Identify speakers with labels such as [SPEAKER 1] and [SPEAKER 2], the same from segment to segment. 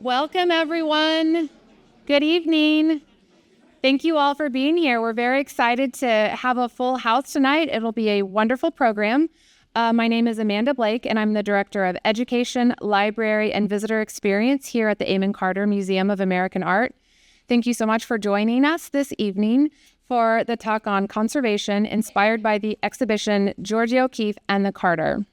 [SPEAKER 1] Welcome, everyone. Good evening. Thank you all for being here. We're very excited to have a full house tonight. It'll be a wonderful program. My name is Amanda Blake, and I'm the Director of Education, Library, and Visitor Experience here at the Amon Carter Museum of American Art. Thank you so much for joining us this evening for the talk on conservation inspired by the exhibition Georgia O'Keeffe and the Carter.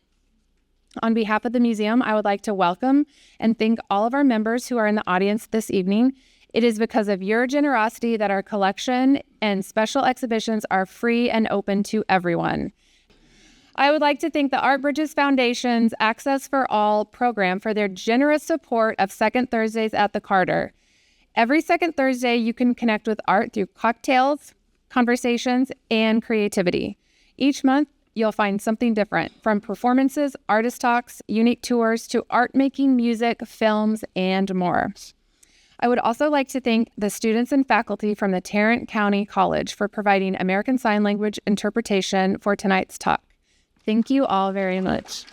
[SPEAKER 1] On behalf of the museum, I would like to welcome and thank all of our members who are in the audience this evening. It is because of your generosity that our collection and special exhibitions are free and open to everyone. I would like to thank the Art Bridges Foundation's Access for All program for their generous support of Second Thursdays at the Carter. Every second Thursday, you can connect with art through cocktails, conversations, and creativity. Each month, you'll find something different, from performances, artist talks, unique tours, to art making, music, films, and more. I would also like to thank the students and faculty from the Tarrant County College for providing American Sign Language interpretation for tonight's talk. Thank you all very much.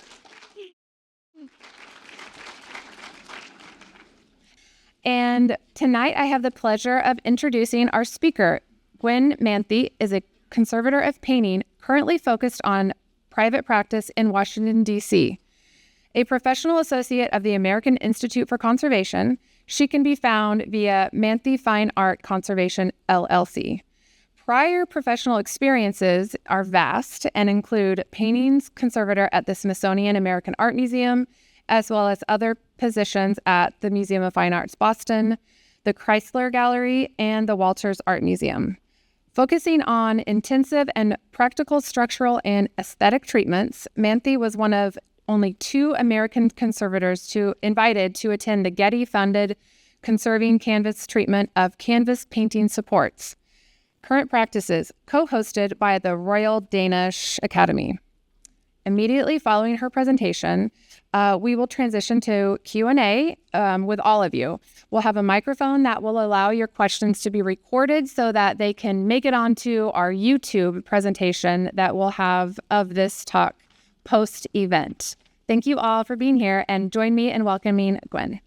[SPEAKER 1] And tonight I have the pleasure of introducing our speaker. Gwen Manthey is a conservator of painting currently focused on private practice in Washington, D.C. A professional associate of the American Institute for Conservation, she can be found via Manthey Fine Art Conservation, LLC. Prior professional experiences are vast and include paintings conservator at the Smithsonian American Art Museum, as well as other positions at the Museum of Fine Arts Boston, the Chrysler Gallery, and the Walters Art Museum. Focusing on intensive and practical structural and aesthetic treatments, Manthey was one of only 2 American conservators invited to attend the Getty-funded Conserving Canvas treatment of canvas painting supports. Current practices, co-hosted by the Royal Danish Academy. Immediately following her presentation, we will transition to Q&A with all of you. We'll have a microphone that will allow your questions to be recorded so that they can make it onto our YouTube presentation that we'll have of this talk post-event. Thank you all for being here, and join me in welcoming Gwen.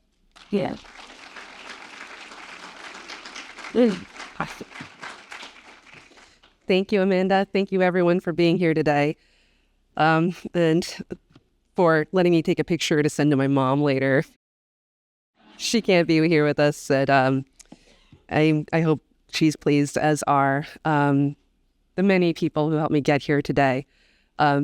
[SPEAKER 1] Yeah.
[SPEAKER 2] Thank you, Amanda. Thank you, everyone, for being here today. And for letting me take a picture to send to my mom later. She can't be here with us, but I hope she's pleased, as are the many people who helped me get here today,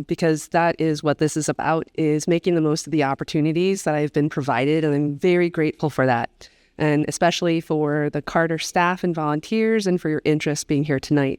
[SPEAKER 2] because that is what this is about, is making the most of the opportunities that I've been provided, and I'm very grateful for that, and especially for the Carter staff and volunteers, and for your interest being here tonight.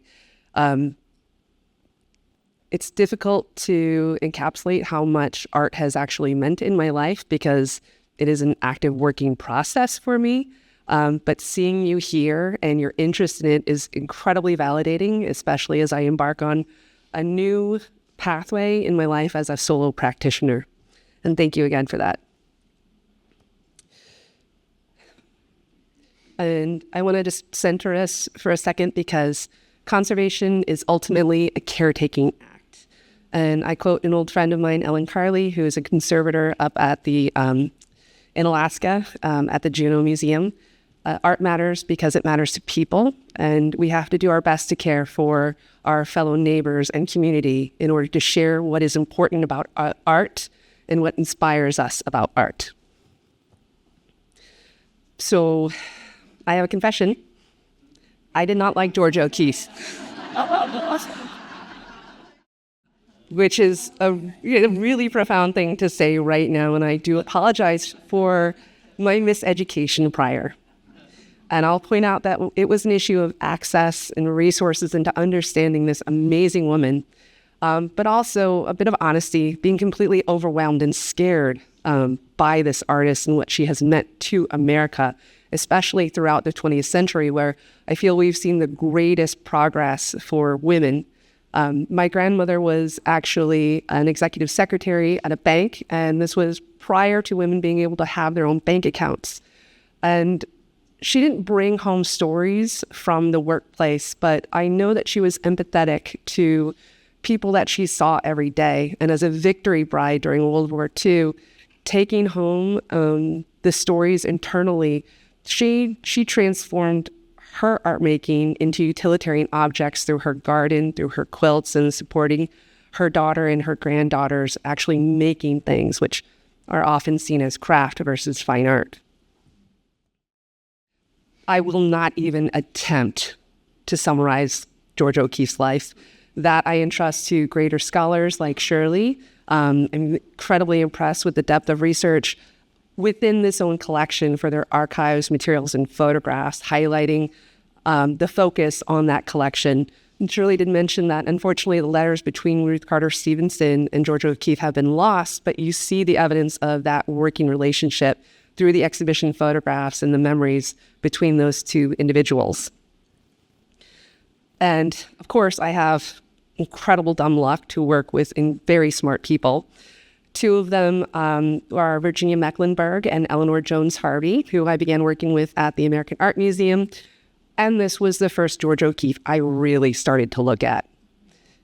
[SPEAKER 2] It's difficult to encapsulate how much art has actually meant in my life, because it is an active working process for me. But seeing you here and your interest in it is incredibly validating, especially as I embark on a new pathway in my life as a solo practitioner. And thank you again for that. And I want to just center us for a second, because conservation is ultimately a caretaking act. And I quote an old friend of mine, Ellen Carley, who is a conservator up at the in Alaska at the Juneau Museum. Art matters because it matters to people, and we have to do our best to care for our fellow neighbors and community in order to share what is important about art and what inspires us about art. So I have a confession. I did not like Georgia O'Keeffe. Which is a really profound thing to say right now, and I do apologize for my miseducation prior. And I'll point out that it was an issue of access and resources into understanding this amazing woman, but also a bit of honesty, being completely overwhelmed and scared by this artist and what she has meant to America, especially throughout the 20th century, where I feel we've seen the greatest progress for women. My grandmother was actually an executive secretary at a bank, and this was prior to women being able to have their own bank accounts. And she didn't bring home stories from the workplace, but I know that she was empathetic to people that she saw every day. And as a victory bride during World War II, taking home the stories internally, she transformed her art making into utilitarian objects through her garden, through her quilts, and supporting her daughter and her granddaughters actually making things, which are often seen as craft versus fine art. I will not even attempt to summarize Georgia O'Keeffe's life. That I entrust to greater scholars like Shirley. I'm incredibly impressed with the depth of research within this own collection for their archives, materials, and photographs, highlighting the focus on that collection. And Shirley did mention that, unfortunately, the letters between Ruth Carter Stevenson and Georgia O'Keeffe have been lost, but you see the evidence of that working relationship through the exhibition photographs and the memories between those two individuals. And of course, I have incredible dumb luck to work with very smart people. Two of them are Virginia Mecklenburg and Eleanor Jones Harvey, who I began working with at the American Art Museum. And this was the first Georgia O'Keeffe I really started to look at.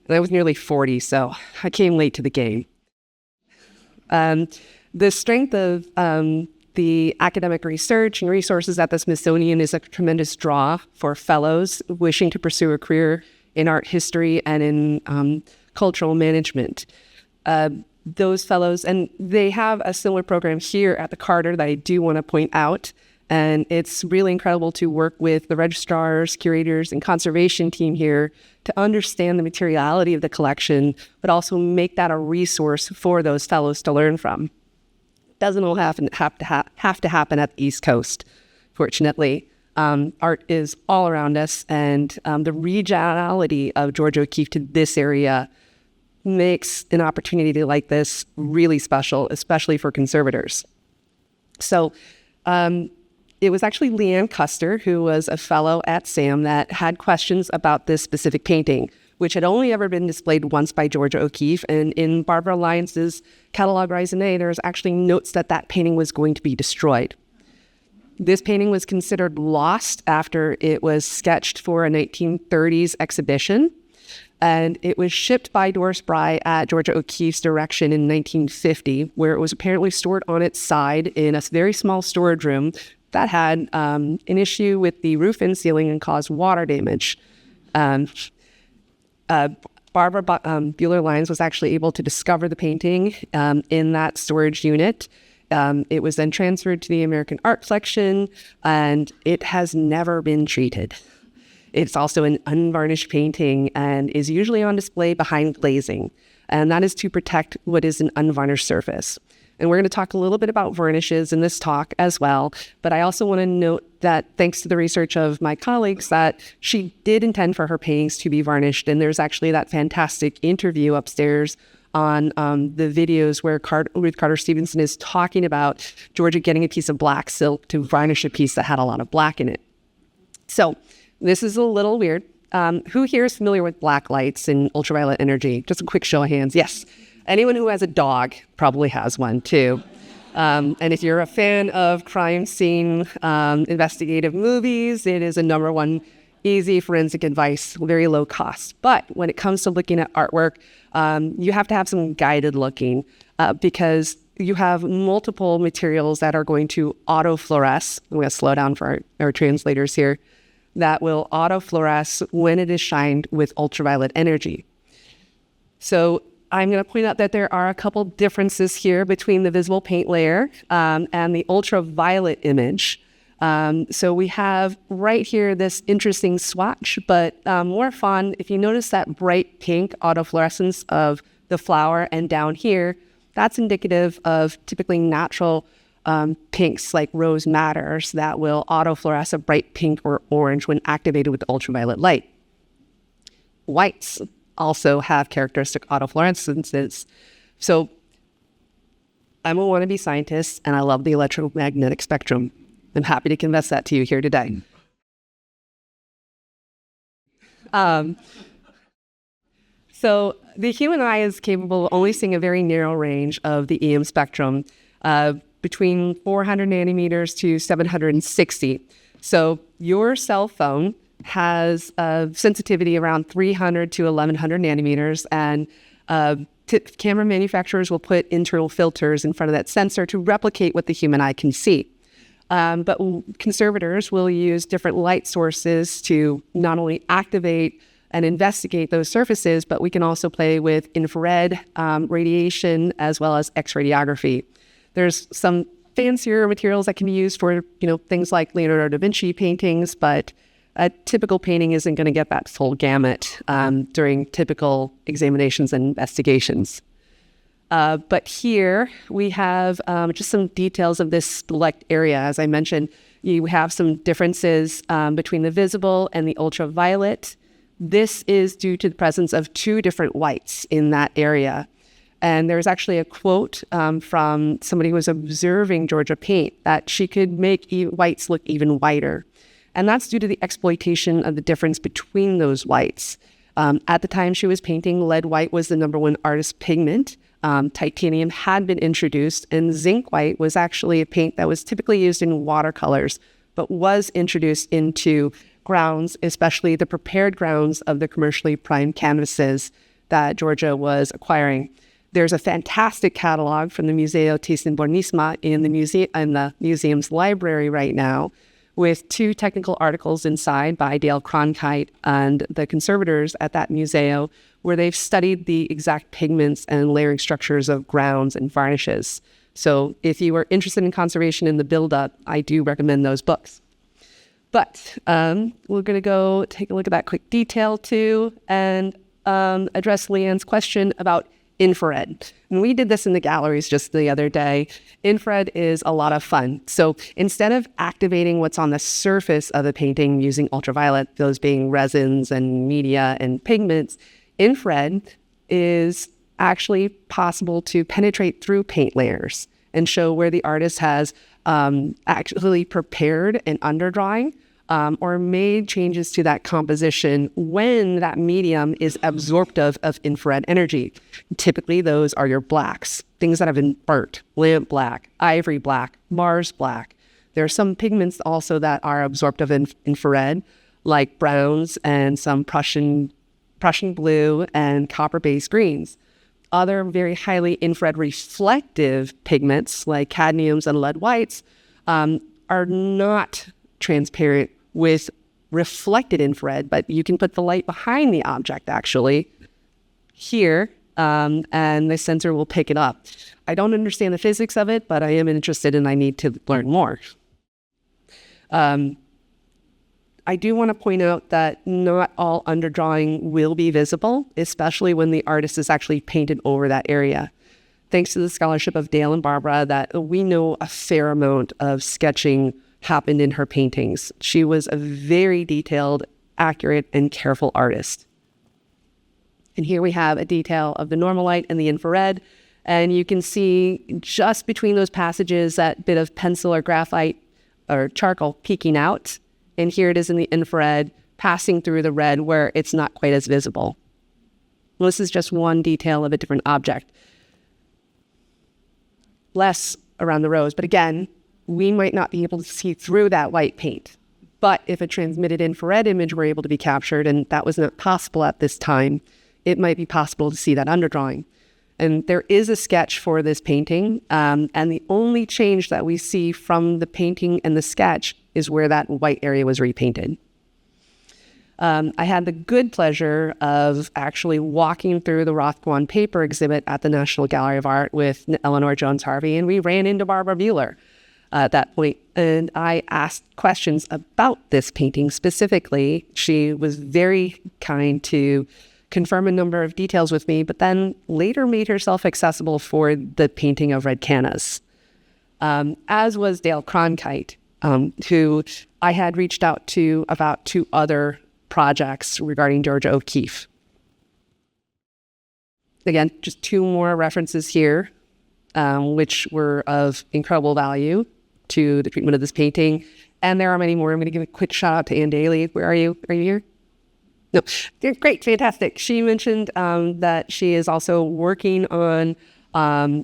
[SPEAKER 2] And I was nearly 40, so I came late to the game. The strength of the academic research and resources at the Smithsonian is a tremendous draw for fellows wishing to pursue a career in art history and in cultural management. Those fellows, and they have a similar program here at the Carter that I do want to point out. And it's really incredible to work with the registrars, curators, and conservation team here to understand the materiality of the collection, but also make that a resource for those fellows to learn from. Doesn't all have to happen at the East Coast, fortunately. Art is all around us, and the regionality of Georgia O'Keeffe to this area makes an opportunity like this really special, especially for conservators. So it was actually Leanne Custer, who was a fellow at SAM, that had questions about this specific painting, which had only ever been displayed once by Georgia O'Keeffe. And in Barbara Alliance's catalog raisonné, there's actually notes that that painting was going to be destroyed. This painting was considered lost after it was sketched for a 1930s exhibition. And it was shipped by Doris Bry at Georgia O'Keeffe's direction in 1950, where it was apparently stored on its side in a very small storage room that had an issue with the roof and ceiling and caused water damage. Barbara Buehler-Lyons was actually able to discover the painting in that storage unit. It was then transferred to the American Art Collection, and it has never been treated. It's also an unvarnished painting and is usually on display behind glazing, and that is to protect what is an unvarnished surface. And we're going to talk a little bit about varnishes in this talk as well, but I also want to note that thanks to the research of my colleagues that she did intend for her paintings to be varnished, and there's actually that fantastic interview upstairs on the videos where Ruth Carter Stevenson is talking about Georgia getting a piece of black silk to varnish a piece that had a lot of black in it. So this is a little weird. Who here is familiar with black lights and ultraviolet energy? Just a quick show of hands. Yes. Anyone who has a dog probably has one too. And if you're a fan of crime scene investigative movies, it is a number one easy forensic advice, very low cost. But when it comes to looking at artwork, you have to have some guided looking because you have multiple materials that are going to autofluoresce. I'm going to slow down for our translators here. That will autofluoresce when it is shined with ultraviolet energy. So I'm going to point out that there are a couple differences here between the visible paint layer and the ultraviolet image. So we have right here this interesting swatch, but more fun, if you notice that bright pink autofluorescence of the flower, and down here, that's indicative of typically natural pinks like rose matters that will autofluoresce a bright pink or orange when activated with ultraviolet light. Whites also have characteristic autofluorescences. So I'm a wannabe scientist and I love the electromagnetic spectrum. I'm happy to confess that to you here today. So the human eye is capable of only seeing a very narrow range of the EM spectrum, between 400 nanometers to 760. So your cell phone has a sensitivity around 300 to 1100 nanometers, and Camera manufacturers will put internal filters in front of that sensor to replicate what the human eye can see. But conservators will use different light sources to not only activate and investigate those surfaces, but we can also play with infrared radiation as well as X-radiography. There's some fancier materials that can be used for, things like Leonardo da Vinci paintings, but a typical painting isn't going to get that full gamut during typical examinations and investigations. But here we have just some details of this select area. As I mentioned, you have some differences between the visible and the ultraviolet. This is due to the presence of two different whites in that area. And there's actually a quote from somebody who was observing Georgia paint that she could make whites look even whiter. And that's due to the exploitation of the difference between those whites. At the time she was painting, lead white was the #1 artist pigment. Titanium had been introduced, and zinc white was actually a paint that was typically used in watercolors, but was introduced into grounds, especially the prepared grounds of the commercially primed canvases that Georgia was acquiring. There's a fantastic catalog from the Museo Thyssen-Bornemisza in the museum's library right now, with 2 technical articles inside by Dale Cronkite and the conservators at that museo, where they've studied the exact pigments and layering structures of grounds and varnishes. So if you are interested in conservation in the buildup, I do recommend those books. But we're going to go take a look at that quick detail too and address Leanne's question about infrared. And we did this in the galleries just the other day. Infrared is a lot of fun. So instead of activating what's on the surface of the painting using ultraviolet, those being resins and media and pigments, infrared is actually possible to penetrate through paint layers and show where the artist has actually prepared an underdrawing or made changes to that composition when that medium is absorptive of infrared energy. Typically, those are your blacks, things that have been burnt, lamp black, ivory black, Mars black. There are some pigments also that are absorptive in infrared, like browns and some Prussian blue and copper-based greens. Other very highly infrared reflective pigments, like cadmiums and lead whites, are not transparent with reflected infrared, but you can put the light behind the object actually here, and the sensor will pick it up. I don't understand the physics of it, but I am interested and I need to learn more. I do want to point out that not all underdrawing will be visible, especially when the artist is actually painted over that area. Thanks to the scholarship of Dale and Barbara, that we know a fair amount of sketching happened in her paintings. She was a very detailed, accurate, and careful artist. And here we have a detail of the normal light and the infrared, and you can see just between those passages that bit of pencil or graphite or charcoal peeking out, and here it is in the infrared passing through the red where it's not quite as visible. Well, this is just one detail of a different object. Less around the rose, but again, we might not be able to see through that white paint. But if a transmitted infrared image were able to be captured, and that was not possible at this time, it might be possible to see that underdrawing. And there is a sketch for this painting, and the only change that we see from the painting and the sketch is where that white area was repainted. I had the good pleasure of actually walking through the Rothko paper exhibit at the National Gallery of Art with Eleanor Jones Harvey, and we ran into Barbara Buehler at that point, and I asked questions about this painting specifically. She was very kind to confirm a number of details with me, but then later made herself accessible for the painting of Red Cannas, as was Dale Cronkite, who I had reached out to about 2 other projects regarding Georgia O'Keeffe. Again, just 2 more references here, which were of incredible value to the treatment of this painting. And there are many more. I'm going to give a quick shout out to Ann Daly. Where are you? Are you here? No. Great. Fantastic. She mentioned that she is also working on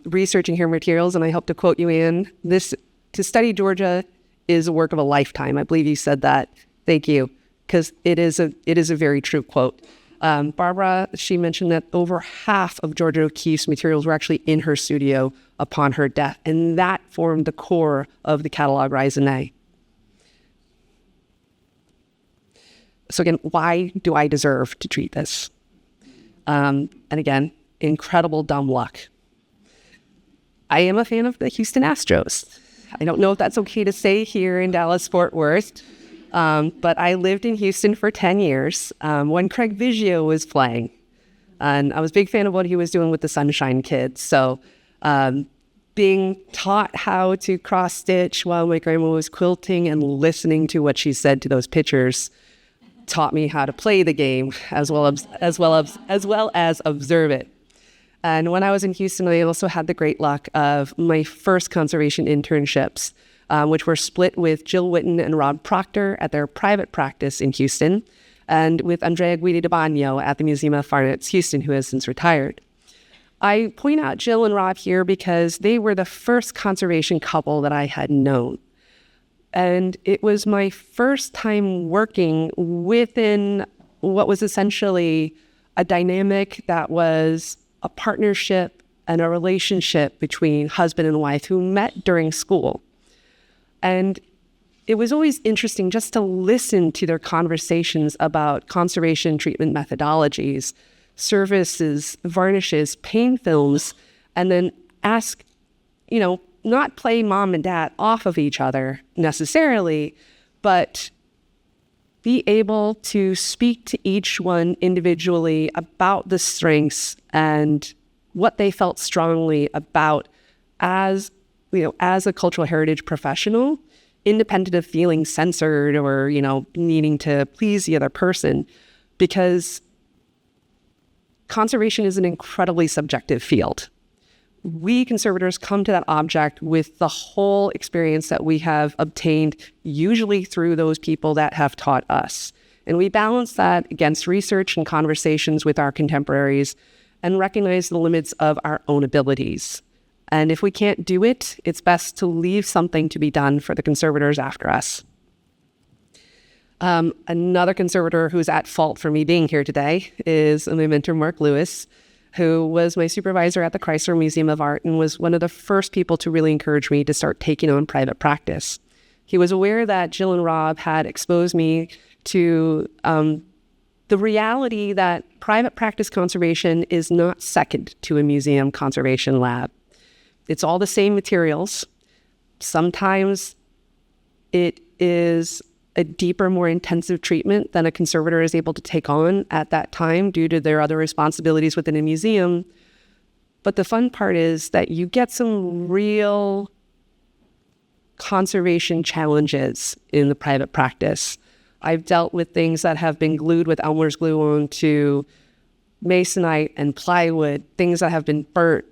[SPEAKER 2] researching her materials. And I hope to quote you, Ann, to study Georgia is a work of a lifetime. I believe you said that. Thank you. Because it is a very true quote. Barbara, she mentioned that over half of Georgia O'Keeffe's materials were actually in her studio upon her death, and that formed the core of the catalog raisonné. So again, why do I deserve to treat this? And again, incredible dumb luck. I am a fan of the Houston Astros. I don't know if that's okay to say here in Dallas-Fort Worth, but I lived in Houston for 10 years when Craig Biggio was playing. And I was a big fan of what he was doing with the Sunshine Kids. So being taught how to cross-stitch while my grandma was quilting and listening to what she said to those pitchers taught me how to play the game as well as observe it. And when I was in Houston, I also had the great luck of my first conservation internships, which were split with Jill Witten and Rob Proctor at their private practice in Houston, and with Andrea Guidi-Dabagno at the Museum of Fine Arts Houston, who has since retired. I point out Jill and Rob here because they were the first conservation couple that I had known. And it was my first time working within what was essentially a dynamic that was a partnership and a relationship between husband and wife who met during school. And it was always interesting just to listen to their conversations about conservation treatment methodologies, services, varnishes, paint films, and then ask, not play mom and dad off of each other necessarily, but be able to speak to each one individually about the strengths and what they felt strongly about as a cultural heritage professional, independent of feeling censored or, needing to please the other person, because conservation is an incredibly subjective field. We conservators come to that object with the whole experience that we have obtained, usually through those people that have taught us. And we balance that against research and conversations with our contemporaries and recognize the limits of our own abilities. And if we can't do it, it's best to leave something to be done for the conservators after us. Another conservator who's at fault for me being here today is my mentor, Mark Lewis, who was my supervisor at the Chrysler Museum of Art and was one of the first people to really encourage me to start taking on private practice. He was aware that Jill and Rob had exposed me to the reality that private practice conservation is not second to a museum conservation lab. It's all the same materials. Sometimes it is a deeper, more intensive treatment than a conservator is able to take on at that time due to their other responsibilities within a museum. But the fun part is that you get some real conservation challenges in the private practice. I've dealt with things that have been glued with Elmer's glue onto masonite and plywood, things that have been burnt,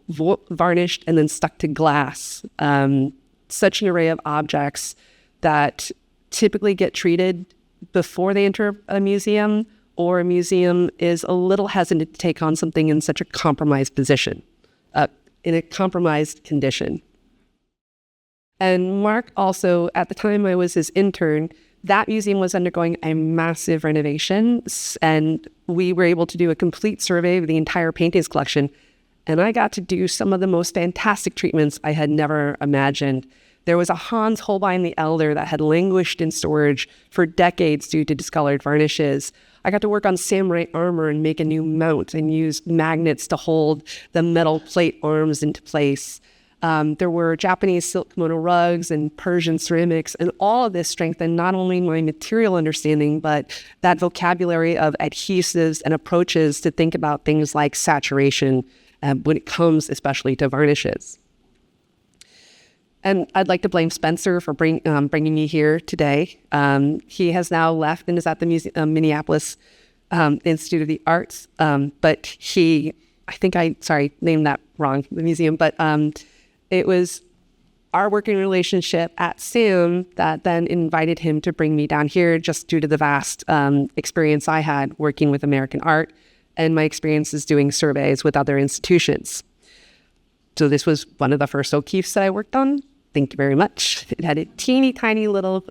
[SPEAKER 2] varnished, and then stuck to glass. Such an array of objects that typically get treated before they enter a museum, or a museum is a little hesitant to take on something in such a compromised position, in a compromised condition. And Mark also, at the time I was his intern, that museum was undergoing a massive renovation, and we were able to do a complete survey of the entire paintings collection. And I got to do some of the most fantastic treatments I had never imagined. There was a Hans Holbein the Elder that had languished in storage for decades due to discolored varnishes. I got to work on samurai armor and make a new mount and use magnets to hold the metal plate arms into place. There were Japanese silk kimono rugs and Persian ceramics, and all of this strengthened not only my material understanding, but that vocabulary of adhesives and approaches to think about things like saturation when it comes especially to varnishes. And I'd like to blame Spencer for bringing me here today. He has now left and is at the Minneapolis Institute of the Arts. But named that wrong, the museum. But it was our working relationship at SAM that then invited him to bring me down here, just due to the vast experience I had working with American art and my experiences doing surveys with other institutions. So this was one of the first O'Keeffes that I worked on. Thank you very much. It had a teeny tiny little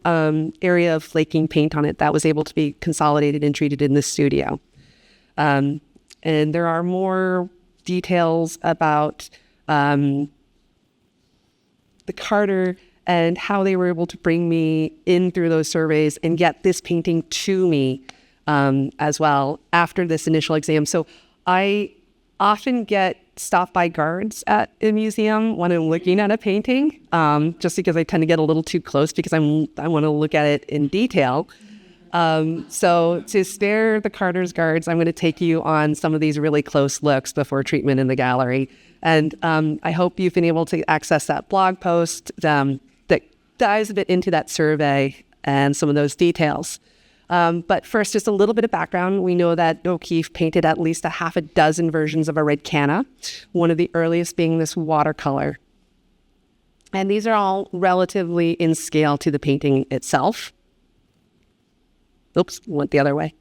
[SPEAKER 2] area of flaking paint on it that was able to be consolidated and treated in the studio. And there are more details about the Carter and how they were able to bring me in through those surveys and get this painting to me as well after this initial exam. So I often get stopped by guards at a museum when I'm looking at a painting, just because I tend to get a little too close because I want to look at it in detail. So to spare the Carter's guards, I'm going to take you on some of these really close looks before treatment in the gallery. And I hope you've been able to access that blog post that dives a bit into that survey and some of those details. But first, just a little bit of background. We know that O'Keeffe painted at least a half a dozen versions of a red canna, one of the earliest being this watercolor. And these are all relatively in scale to the painting itself. Oops, went the other way.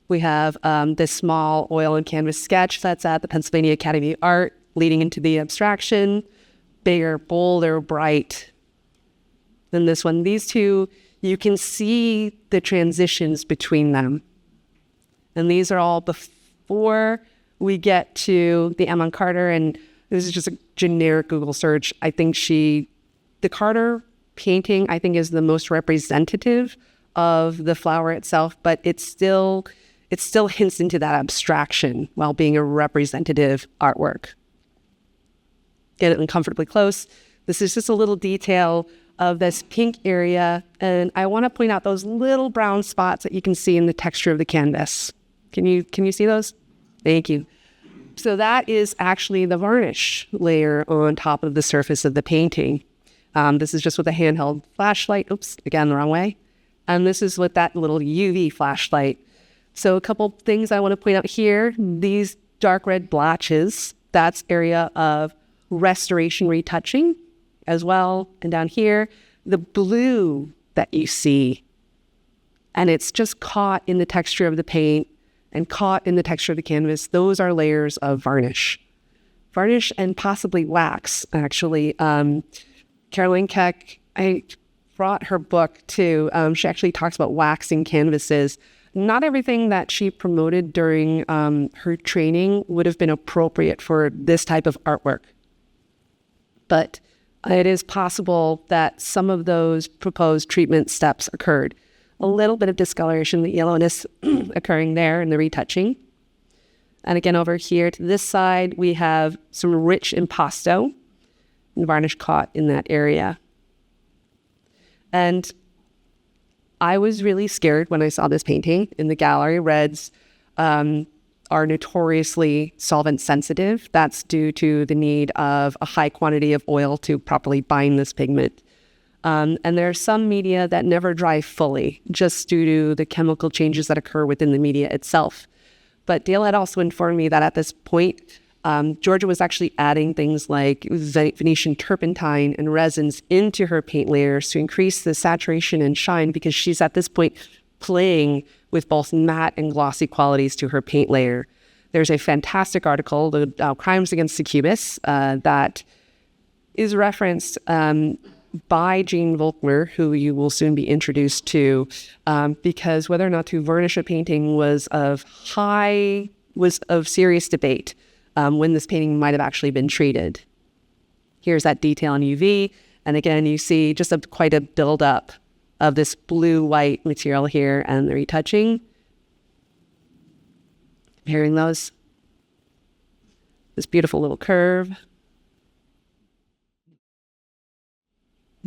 [SPEAKER 2] We have this small oil and canvas sketch that's at the Pennsylvania Academy of Art, leading into the abstraction, bigger, bolder, bright than this one. These two, you can see the transitions between them. And these are all before we get to the Emma Carter, and this is just a generic Google search. I think the Carter painting, I think, is the most representative of the flower itself, but it still hints into that abstraction while being a representative artwork. Get it uncomfortably close. This is just a little detail of this pink area, and I want to point out those little brown spots that you can see in the texture of the canvas. Can you see those? Thank you. So that is actually the varnish layer on top of the surface of the painting. This is just with a handheld flashlight. Oops, again, the wrong way. And this is with that little UV flashlight. So a couple things I want to point out here. These dark red blotches, that's area of restoration retouching as well. And down here, the blue that you see, and it's just caught in the texture of the paint and caught in the texture of the canvas. Those are layers of varnish. Varnish and possibly wax, actually. Caroline Keck, I brought her book too. She actually talks about waxing canvases. Not everything that she promoted during her training would have been appropriate for this type of artwork. But it is possible that some of those proposed treatment steps occurred. A little bit of discoloration, the yellowness occurring there in the retouching. And again, over here to this side, we have some rich impasto and varnish caught in that area. And I was really scared when I saw this painting in the gallery. Reds are notoriously solvent sensitive. That's due to the need of a high quantity of oil to properly bind this pigment. And there are some media that never dry fully, just due to the chemical changes that occur within the media itself. But Dale had also informed me that at this point, Georgia was actually adding things like Venetian turpentine and resins into her paint layers to increase the saturation and shine, because she's at this point playing with both matte and glossy qualities to her paint layer. There's a fantastic article, the Crimes Against Succubus, that is referenced by Jean Volkmer, who you will soon be introduced to, because whether or not to varnish a painting was of serious debate when this painting might have actually been treated. Here's that detail on UV, and again, you see just quite a buildup of this blue-white material here and the retouching. Comparing those, this beautiful little curve.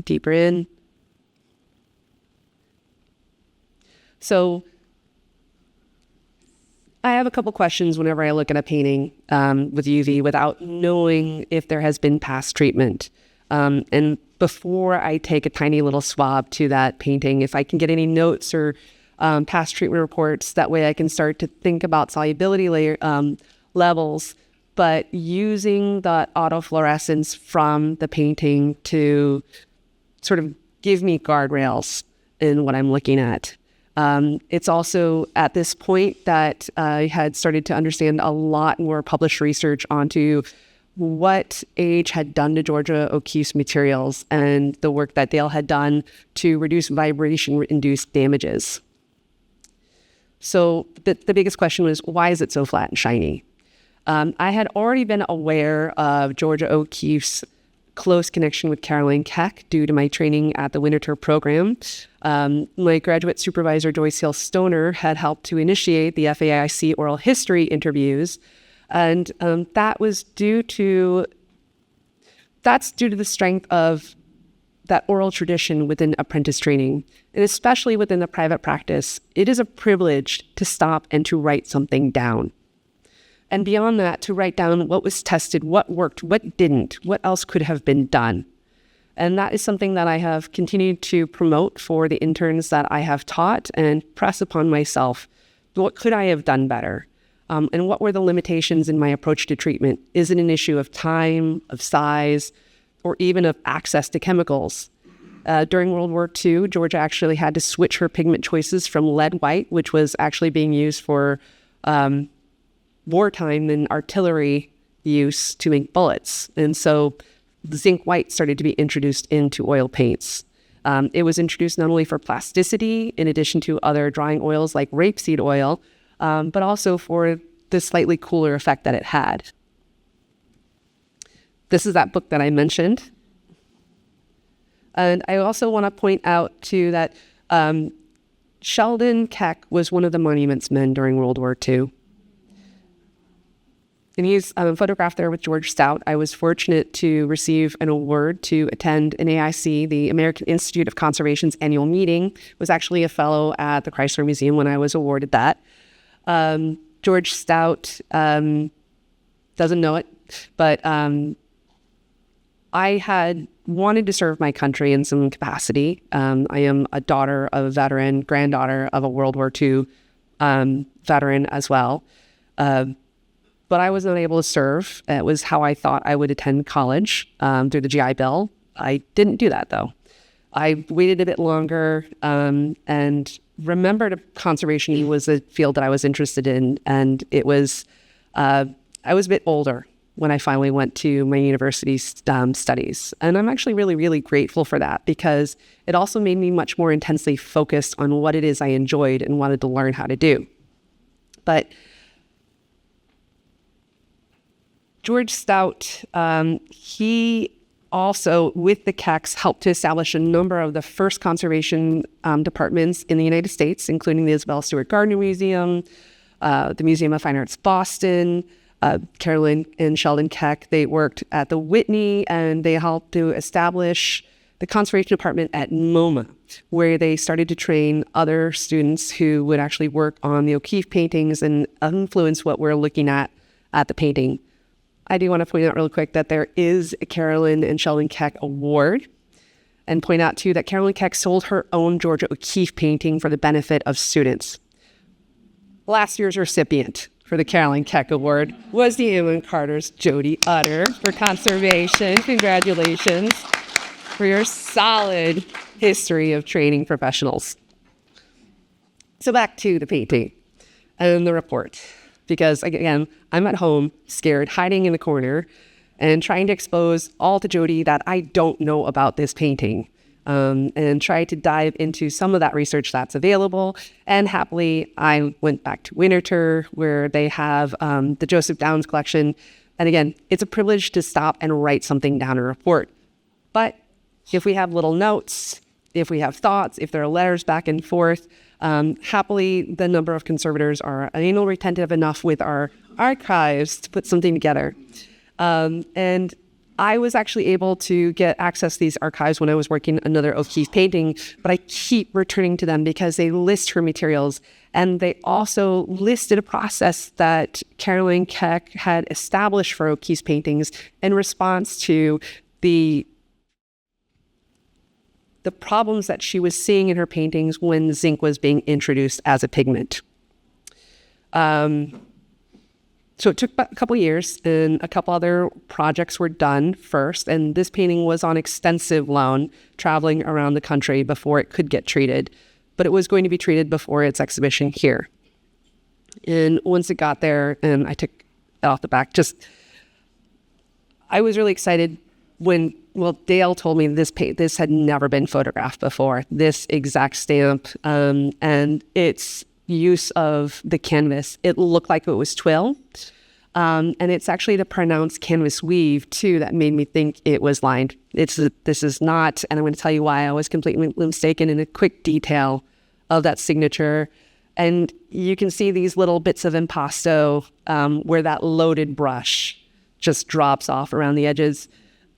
[SPEAKER 2] Deeper in. So I have a couple questions whenever I look at a painting with UV without knowing if there has been past treatment. And before I take a tiny little swab to that painting, if I can get any notes or past treatment reports, that way I can start to think about solubility levels, but using the autofluorescence from the painting to sort of give me guardrails in what I'm looking at. It's also at this point that I had started to understand a lot more published research onto what age had done to Georgia O'Keeffe's materials and the work that Dale had done to reduce vibration-induced damages. So the biggest question was, why is it so flat and shiny? I had already been aware of Georgia O'Keeffe's close connection with Caroline Keck due to my training at the Winterthur program. My graduate supervisor, Joyce Hill Stoner, had helped to initiate the FAIC oral history interviews. And that's due to the strength of that oral tradition within apprentice training, and especially within the private practice. It is a privilege to stop and to write something down. And beyond that, to write down what was tested, what worked, what didn't, what else could have been done. And that is something that I have continued to promote for the interns that I have taught and press upon myself. What could I have done better? And what were the limitations in my approach to treatment? Is it an issue of time, of size, or even of access to chemicals? During World War II, Georgia actually had to switch her pigment choices from lead white, which was actually being used for wartime and artillery use, to make bullets. And so zinc white started to be introduced into oil paints. It was introduced not only for plasticity, in addition to other drying oils like rapeseed oil, but also for the slightly cooler effect that it had. This is that book that I mentioned. And I also want to point out, too, that Sheldon Keck was one of the monuments men during World War II. And he's photographed there with George Stout. I was fortunate to receive an award to attend an AIC, the American Institute of Conservation's annual meeting. Was actually a fellow at the Chrysler Museum when I was awarded that. George Stout doesn't know it, but I had wanted to serve my country in some capacity. I am a daughter of a veteran, granddaughter of a World War II veteran as well. But I was not able to serve. It was how I thought I would attend college through the GI Bill. I didn't do that, though. I waited a bit longer and remembered conservation was a field that I was interested in. And it was, I was a bit older when I finally went to my university studies. And I'm actually really, really grateful for that, because it also made me much more intensely focused on what it is I enjoyed and wanted to learn how to do. But George Stout, he also, with the Kecks, helped to establish a number of the first conservation departments in the United States, including the Isabella Stewart Gardner Museum, the Museum of Fine Arts Boston. Carolyn and Sheldon Keck, they worked at the Whitney, and they helped to establish the conservation department at MoMA, where they started to train other students who would actually work on the O'Keeffe paintings and influence what we're looking at the painting. I do want to point out real quick that there is a Carolyn and Sheldon Keck award, and point out too that Carolyn Keck sold her own Georgia O'Keeffe painting for the benefit of students. Last year's recipient for the Carolyn Keck Award was the Amon Carter's Jody Utter for conservation. Congratulations for your solid history of training professionals. So back to the painting and the report. Because again, I'm at home, scared, hiding in the corner, and trying to expose all to Jody that I don't know about this painting, and try to dive into some of that research that's available. And happily, I went back to Winterthur, where they have the Joseph Downs collection. And again, it's a privilege to stop and write something down in a report. But if we have little notes, if we have thoughts, if there are letters back and forth, happily, the number of conservators are anal retentive enough with our archives to put something together. And I was actually able to get access to these archives when I was working another O'Keeffe painting, but I keep returning to them because they list her materials. And they also listed a process that Caroline Keck had established for O'Keeffe's paintings in response to the problems that she was seeing in her paintings when zinc was being introduced as a pigment. So it took a couple years, and a couple other projects were done first, and this painting was on extensive loan, traveling around the country before it could get treated, but it was going to be treated before its exhibition here. And once it got there, and I took it off the back, I was really excited when, Dale told me this had never been photographed before, this exact stamp, and its use of the canvas. It looked like it was twill. And it's actually the pronounced canvas weave, too, that made me think it was lined. This is not, and I'm going to tell you why I was completely mistaken in a quick detail of that signature. And you can see these little bits of impasto where that loaded brush just drops off around the edges.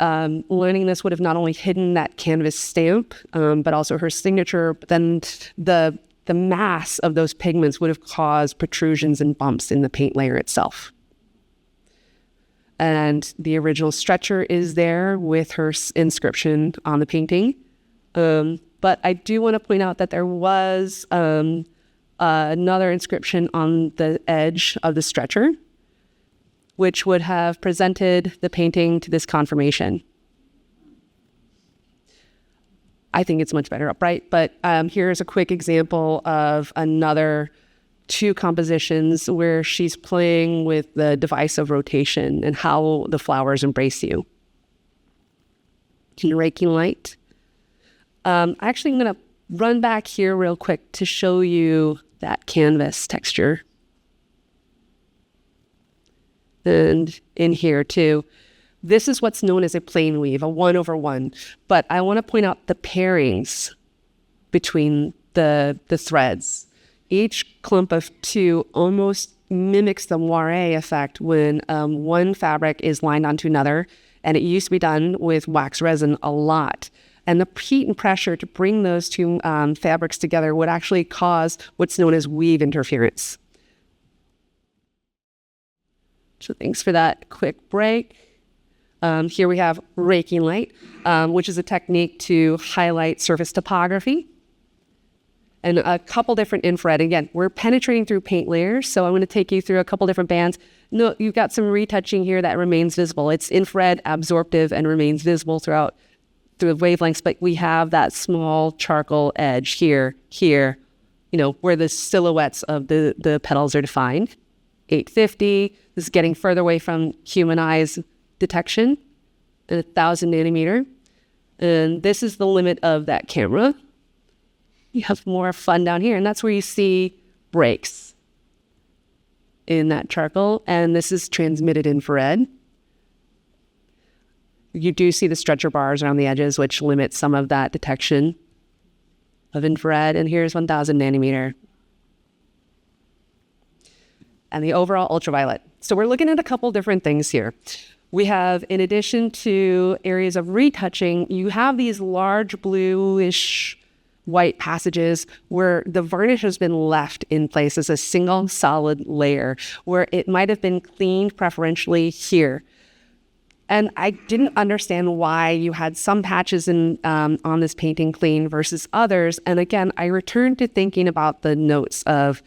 [SPEAKER 2] Learning this would have not only hidden that canvas stamp, but also her signature. But then the mass of those pigments would have caused protrusions and bumps in the paint layer itself. And the original stretcher is there with her inscription on the painting. But I do want to point out that there was another inscription on the edge of the stretcher, which would have presented the painting to this confirmation. I think it's much better upright, but here's a quick example of another 2 compositions where she's playing with the device of rotation and how the flowers embrace you. Raking light. Actually, I'm going to run back here real quick to show you that canvas texture. And in here too. This is what's known as a plane weave, a 1/1. But I want to point out the pairings between the threads. Each clump of 2 almost mimics the moire effect when one fabric is lined onto another. And it used to be done with wax resin a lot. And the heat and pressure to bring those 2 fabrics together would actually cause what's known as weave interference. So thanks for that quick break. Here we have raking light, which is a technique to highlight surface topography. And a couple different infrared. Again, we're penetrating through paint layers, so I'm going to take you through a couple different bands. No, you've got some retouching here that remains visible. It's infrared, absorptive, and remains visible through the wavelengths, but we have that small charcoal edge here, where the silhouettes of the petals are defined. 850, this is getting further away from human eyes detection, 1,000 nanometer. And this is the limit of that camera. You have more fun down here, and that's where you see breaks in that charcoal, and this is transmitted infrared. You do see the stretcher bars around the edges, which limit some of that detection of infrared, and here's 1,000 nanometer. And the overall ultraviolet. So we're looking at a couple different things here. We have, in addition to areas of retouching, you have these large bluish white passages where the varnish has been left in place as a single solid layer, where it might have been cleaned preferentially here. And I didn't understand why you had some patches on this painting clean versus others. And again, I returned to thinking about the notes of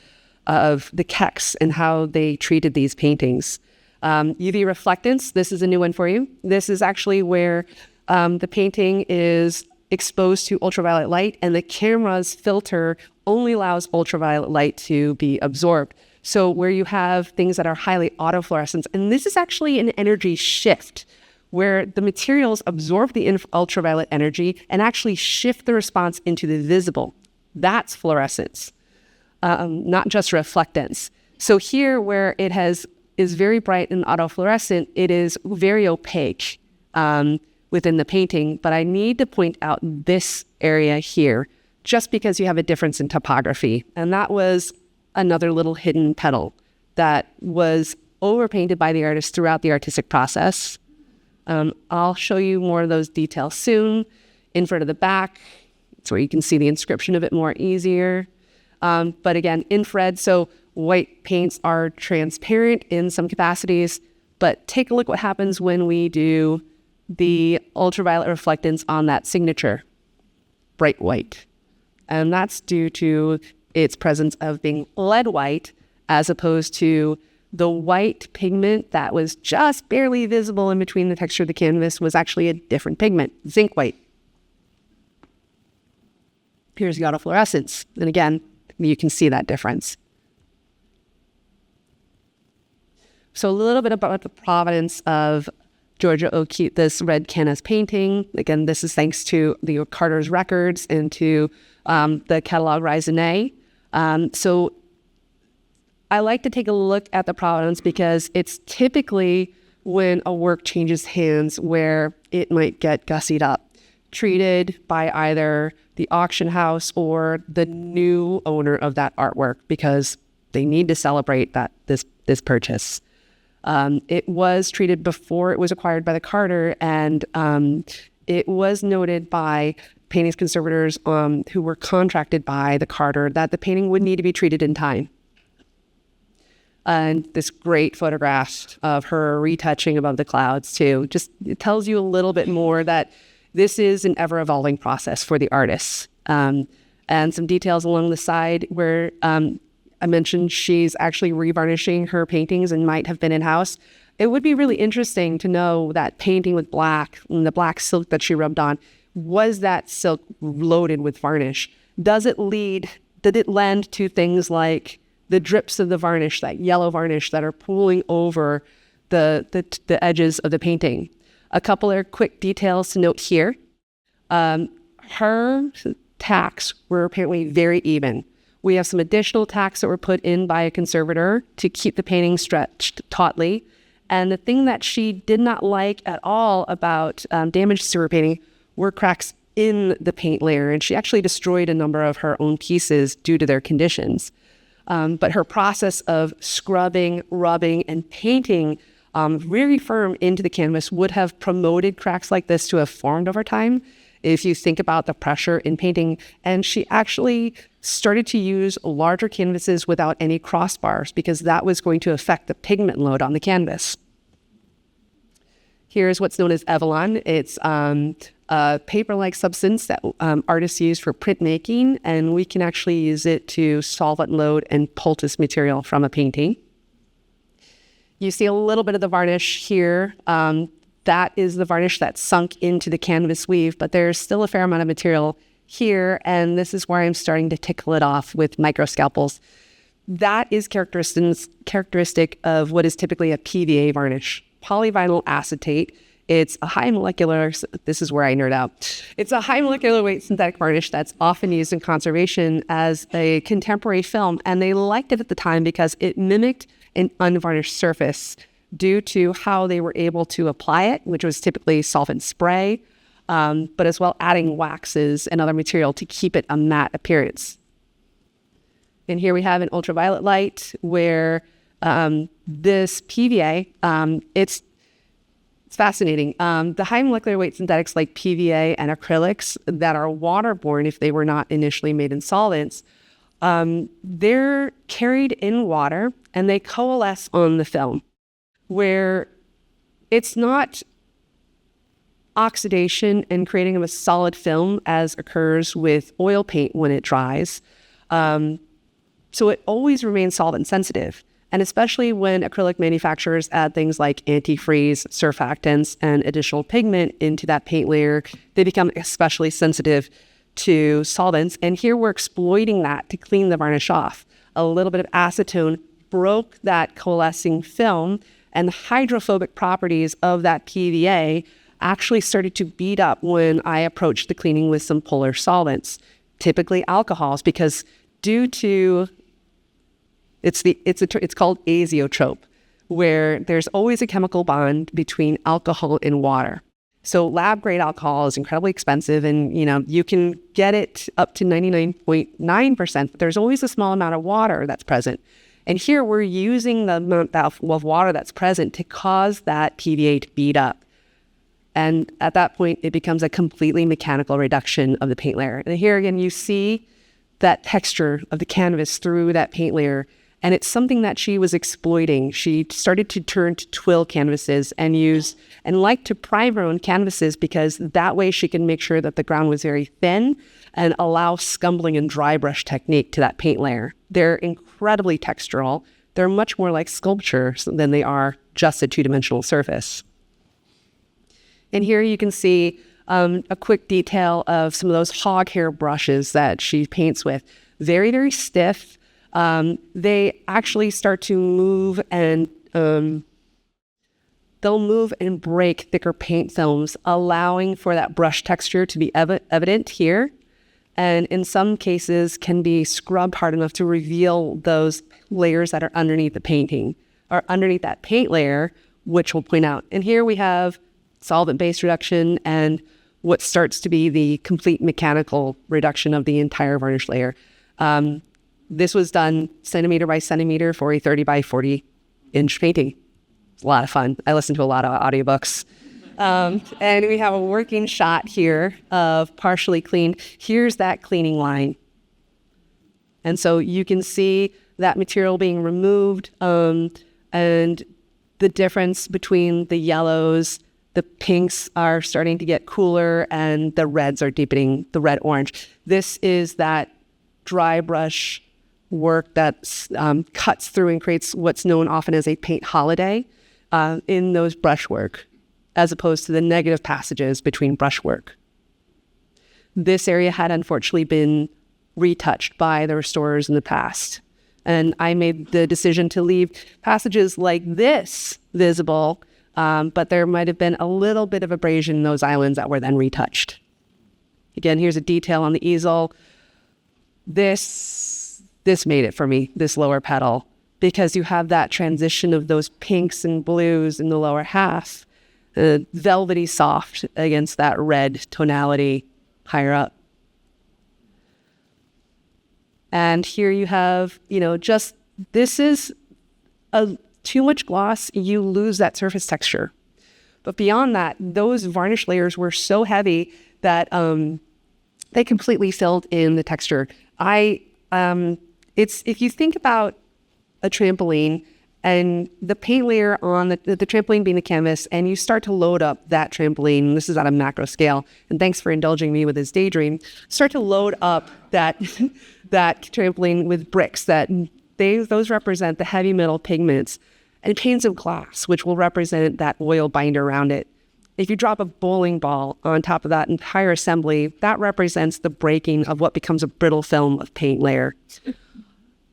[SPEAKER 2] the Kecks and how they treated these paintings. UV reflectance, this is a new one for you. This is actually where the painting is exposed to ultraviolet light, and the camera's filter only allows ultraviolet light to be absorbed. So where you have things that are highly autofluorescent, and this is actually an energy shift, where the materials absorb the ultraviolet energy and actually shift the response into the visible. That's fluorescence, not just reflectance. So here, where it is very bright and autofluorescent, it is very opaque within the painting, but I need to point out this area here, just because you have a difference in topography. And that was another little hidden petal that was overpainted by the artist throughout the artistic process. I'll show you more of those details soon. In front of the back, it's where you can see the inscription a bit more easier. But again, infrared, so white paints are transparent in some capacities, but take a look what happens when we do the ultraviolet reflectance on that signature, bright white. And that's due to its presence of being lead white, as opposed to the white pigment that was just barely visible in between the texture of the canvas was actually a different pigment, zinc white. Here's the autofluorescence. And again, you can see that difference. So a little bit about the provenance of Georgia O'Keeffe, this red Cannas painting. Again, this is thanks to the Carter's records and to the catalog raisonné. So I like to take a look at the provenance because it's typically when a work changes hands where it might get gussied up, treated by either the auction house or the new owner of that artwork because they need to celebrate that this purchase. It was treated before it was acquired by the Carter, and it was noted by paintings conservators who were contracted by the Carter that the painting would need to be treated in time. And this great photograph of her retouching above the clouds too, just it tells you a little bit more that this is an ever-evolving process for the artists. And some details along the side where I mentioned she's actually revarnishing her paintings and might have been in-house. It would be really interesting to know that painting with black and the black silk that she rubbed on, was that silk loaded with varnish? Did it lend to things like the drips of the varnish, that yellow varnish that are pooling over the edges of the painting? A couple of quick details to note here. Her tacks were apparently very even. We have some additional tacks that were put in by a conservator to keep the painting stretched tautly. And the thing that she did not like at all about damage to her painting were cracks in the paint layer. And she actually destroyed a number of her own pieces due to their conditions. But her process of scrubbing, rubbing, and painting very firm into the canvas would have promoted cracks like this to have formed over time if you think about the pressure in painting. And she actually started to use larger canvases without any crossbars because that was going to affect the pigment load on the canvas. Here's what's known as Evelon. It's a paper-like substance that artists use for printmaking, and we can actually use it to solvent load and poultice material from a painting. You see a little bit of the varnish here. That is the varnish that sunk into the canvas weave, but there's still a fair amount of material here, and this is where I'm starting to tickle it off with micro scalpels. That is characteristic of what is typically a PVA varnish, polyvinyl acetate. It's a high molecular, this is where I nerd out. It's a high molecular weight synthetic varnish that's often used in conservation as a contemporary film, and they liked it at the time because it mimicked an unvarnished surface due to how they were able to apply it, which was typically solvent spray, but as well adding waxes and other material to keep it a matte appearance. And here we have an ultraviolet light where this PVA, it's fascinating. The high molecular weight synthetics like PVA and acrylics that are waterborne if they were not initially made in solvents, they're carried in water and they coalesce on the film, where it's not oxidation and creating of a solid film as occurs with oil paint when it dries. So it always remains solvent sensitive. And especially when acrylic manufacturers add things like antifreeze, surfactants, and additional pigment into that paint layer, they become especially sensitive to solvents. And here we're exploiting that to clean the varnish off. A little bit of acetone broke that coalescing film, and the hydrophobic properties of that PVA actually started to bead up when I approached the cleaning with some polar solvents, typically alcohols, because due to it's called azeotrope, where there's always a chemical bond between alcohol and water. So lab grade alcohol is incredibly expensive, and you can get it up to 99.9%, but there's always a small amount of water that's present. And here we're using the amount of water that's present to cause that PVA to bead up. And at that point, it becomes a completely mechanical reduction of the paint layer. And here again, you see that texture of the canvas through that paint layer. And it's something that she was exploiting. She started to turn to twill canvases and like to prime her own canvases, because that way she can make sure that the ground was very thin and allow scumbling and dry brush technique to that paint layer. They're incredibly textural. They're much more like sculpture than they are just a two-dimensional surface. And here you can see a quick detail of some of those hog hair brushes that she paints with. Very, very stiff. They actually start to move and they'll move and break thicker paint films, allowing for that brush texture to be evident here. And in some cases can be scrubbed hard enough to reveal those layers that are underneath the painting or underneath that paint layer, which we'll point out. And here we have solvent-based reduction and what starts to be the complete mechanical reduction of the entire varnish layer. This was done centimeter by centimeter for a 30 by 40 inch painting. It's a lot of fun. I listen to a lot of audiobooks. And we have a working shot here of partially cleaned. Here's that cleaning line. And so you can see that material being removed, and the difference between the yellows, the pinks are starting to get cooler, and the reds are deepening, the red-orange. This is that dry brush work that cuts through and creates what's known often as a paint holiday in those brushwork, as opposed to the negative passages between brushwork. This area had unfortunately been retouched by the restorers in the past. And I made the decision to leave passages like this visible, but there might have been a little bit of abrasion in those islands that were then retouched. Again, here's a detail on the easel. This made it for me, this lower petal, because you have that transition of those pinks and blues in the lower half, velvety soft against that red tonality higher up. And here you have, just, this is too much gloss, you lose that surface texture. But beyond that, those varnish layers were so heavy that they completely filled in the texture. If you think about a trampoline and the paint layer on the trampoline being the canvas, and you start to load up that trampoline, this is at a macro scale, and thanks for indulging me with this daydream, start to load up that that trampoline with bricks, those represent the heavy metal pigments, and panes of glass, which will represent that oil binder around it. If you drop a bowling ball on top of that entire assembly, that represents the breaking of what becomes a brittle film of paint layer.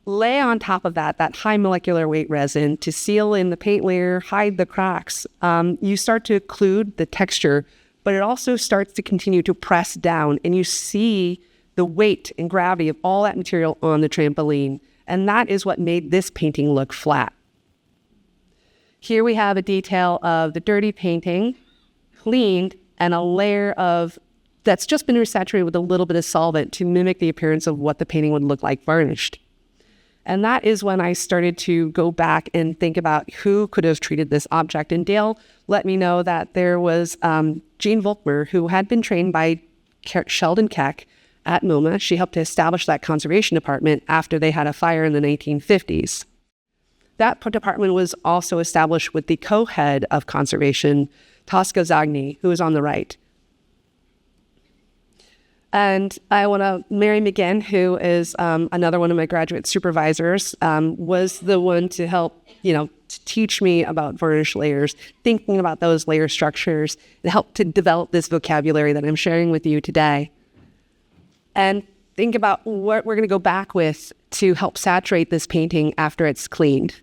[SPEAKER 2] Lay on top of that high molecular weight resin to seal in the paint layer, hide the cracks. You start to occlude the texture, but it also starts to continue to press down, and you see the weight and gravity of all that material on the trampoline. And that is what made this painting look flat. Here we have a detail of the dirty painting, cleaned, and a layer that's just been resaturated with a little bit of solvent to mimic the appearance of what the painting would look like varnished. And that is when I started to go back and think about who could have treated this object. And Dale let me know that there was Jean Volkmer, who had been trained by Sheldon Keck at MoMA. She helped to establish that conservation department after they had a fire in the 1950s. That department was also established with the co-head of conservation, Tosca Zagni, who is on the right. And I want to, Mary McGinn, who is another one of my graduate supervisors, was the one to help, to teach me about varnish layers, thinking about those layer structures, and help to develop this vocabulary that I'm sharing with you today. And think about what we're going to go back with to help saturate this painting after it's cleaned.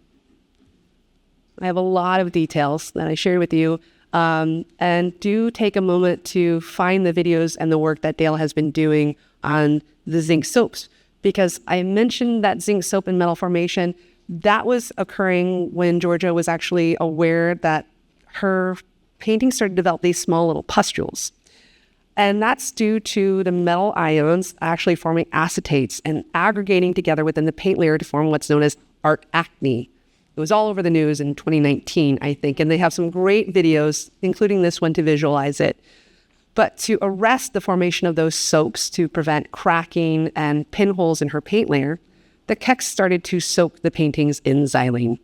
[SPEAKER 2] I have a lot of details that I shared with you. And do take a moment to find the videos and the work that Dale has been doing on the zinc soaps, because I mentioned that zinc soap and metal formation. That was occurring when Georgia was actually aware that her painting started to develop these small little pustules. And that's due to the metal ions actually forming acetates and aggregating together within the paint layer to form what's known as art acne. It was all over the news in 2019, I think, and they have some great videos, including this one, to visualize it. But to arrest the formation of those soaks to prevent cracking and pinholes in her paint layer, the Kecks started to soak the paintings in xylene,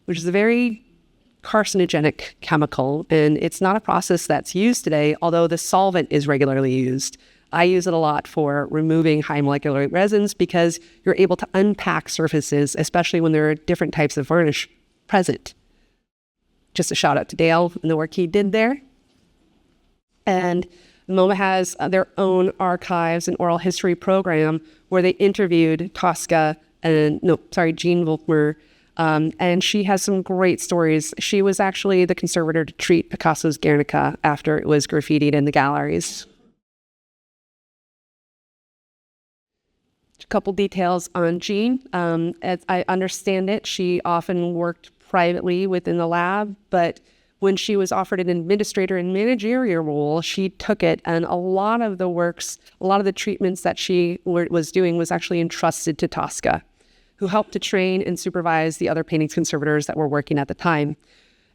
[SPEAKER 2] which is a very carcinogenic chemical, and it's not a process that's used today, although the solvent is regularly used. I use it a lot for removing high molecular weight resins because you're able to unpack surfaces, especially when there are different types of varnish present. Just a shout out to Dale and the work he did there. And MoMA has their own archives and oral history program where they interviewed Jean Volkmer And she has some great stories. She was actually the conservator to treat Picasso's Guernica after it was graffitied in the galleries. A couple details on Jean. As I understand it, she often worked privately within the lab, but when she was offered an administrator and managerial role, she took it, and a lot of the treatments that she was doing was actually entrusted to Tosca, who helped to train and supervise the other paintings conservators that were working at the time.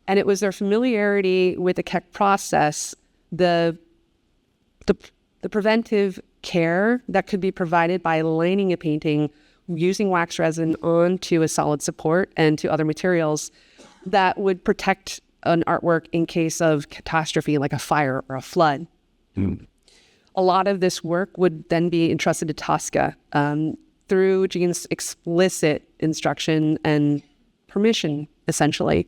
[SPEAKER 2] And it was their familiarity with the Keck process, the preventive care that could be provided by lining a painting using wax resin onto a solid support and to other materials that would protect an artwork in case of catastrophe like a fire or a flood. A lot of this work would then be entrusted to Tosca through Jean's explicit instruction and permission, essentially.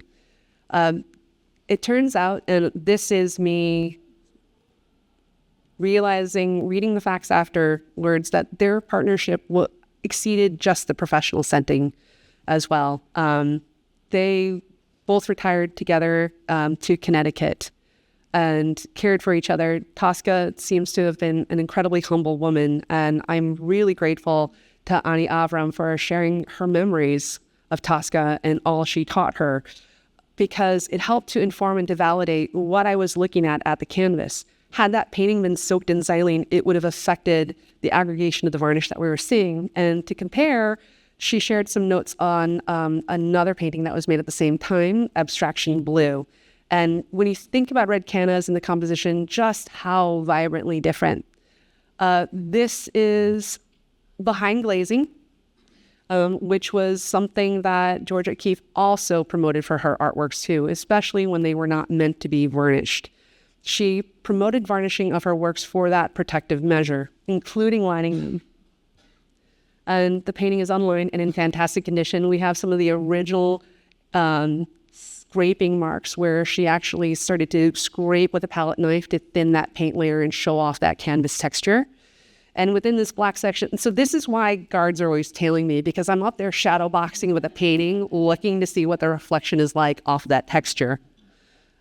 [SPEAKER 2] It turns out, and this is me reading the facts afterwards, that their partnership exceeded just the professional setting as well. They both retired together to Connecticut and cared for each other. Tosca seems to have been an incredibly humble woman, and I'm really grateful to Ani Avram for sharing her memories of Tosca and all she taught her, because it helped to inform and to validate what I was looking at the canvas. Had that painting been soaked in xylene, it would have affected the aggregation of the varnish that we were seeing. And to compare, she shared some notes on another painting that was made at the same time, Abstraction Blue. And when you think about red cannas and the composition, just how vibrantly different. This is behind glazing, which was something that Georgia O'Keeffe also promoted for her artworks too, especially when they were not meant to be varnished. She promoted varnishing of her works for that protective measure, including lining them. And the painting is online and in fantastic condition. We have some of the original scraping marks where she actually started to scrape with a palette knife to thin that paint layer and show off that canvas texture. And within this black section, so this is why guards are always tailing me, because I'm up there shadow boxing with a painting, looking to see what the reflection is like off of that texture.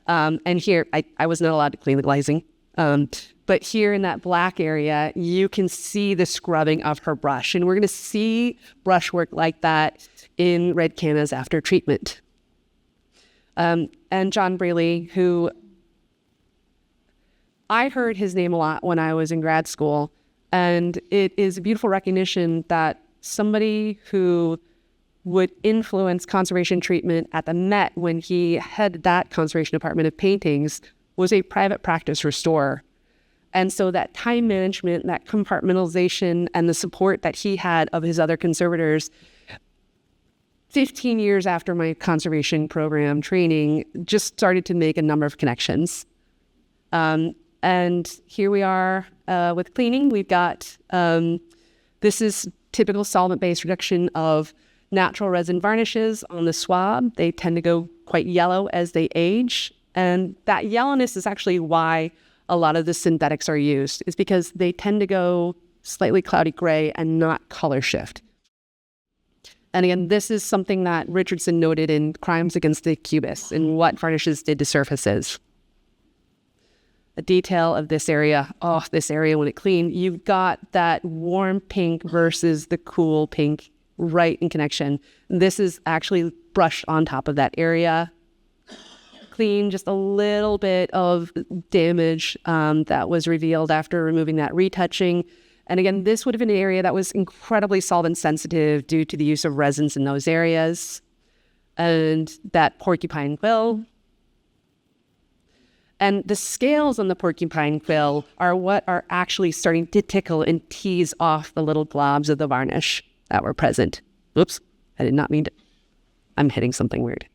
[SPEAKER 2] And here, I was not allowed to clean the glazing. But here in that black area, you can see the scrubbing of her brush. And we're going to see brushwork like that in red cannas after treatment. And John Braley, who I heard his name a lot when I was in grad school. And it is a beautiful recognition that somebody who would influence conservation treatment at the Met when he headed that conservation department of paintings was a private practice restorer. And so that time management, that compartmentalization, and the support that he had of his other conservators, 15 years after my conservation program training, just started to make a number of connections. And here we are with cleaning. We've got, this is typical solvent-based reduction of natural resin varnishes on the swab. They tend to go quite yellow as they age. And that yellowness is actually why a lot of the synthetics are used, is because they tend to go slightly cloudy gray and not color shift. And again, this is something that Richardson noted in Crimes Against the Cubists and what varnishes did to surfaces. A detail of this area, this area when it cleaned, you've got that warm pink versus the cool pink right in connection. This is actually brushed on top of that area. Clean, just a little bit of damage that was revealed after removing that retouching. And again, this would have been an area that was incredibly solvent sensitive due to the use of resins in those areas. And that porcupine quill. And the scales on the porcupine quill are what are actually starting to tickle and tease off the little globs of the varnish that were present. Oops, I did not mean to. I'm hitting something weird.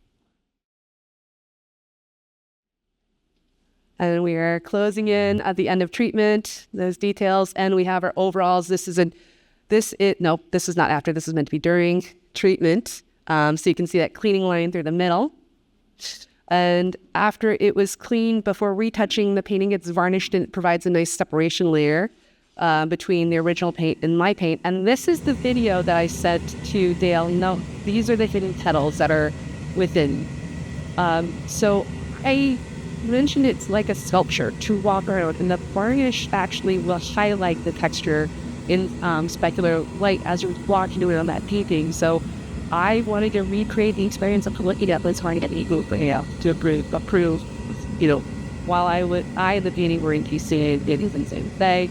[SPEAKER 2] And we are closing in at the end of treatment, those details, and we have our overalls. This is not after, this is meant to be during treatment. So you can see that cleaning line through the middle. And after it was cleaned, before retouching, the painting gets varnished and it provides a nice separation layer. between the original paint and my paint. And this is the video that I said to Dale, no, these are the hidden petals that are within. So I mentioned it's like a sculpture to walk around, and the varnish actually will highlight the texture in specular light as you're walking around that painting. So I wanted to recreate the experience of looking at this varnish to approve, while I the painting were in PC, it is the same thing.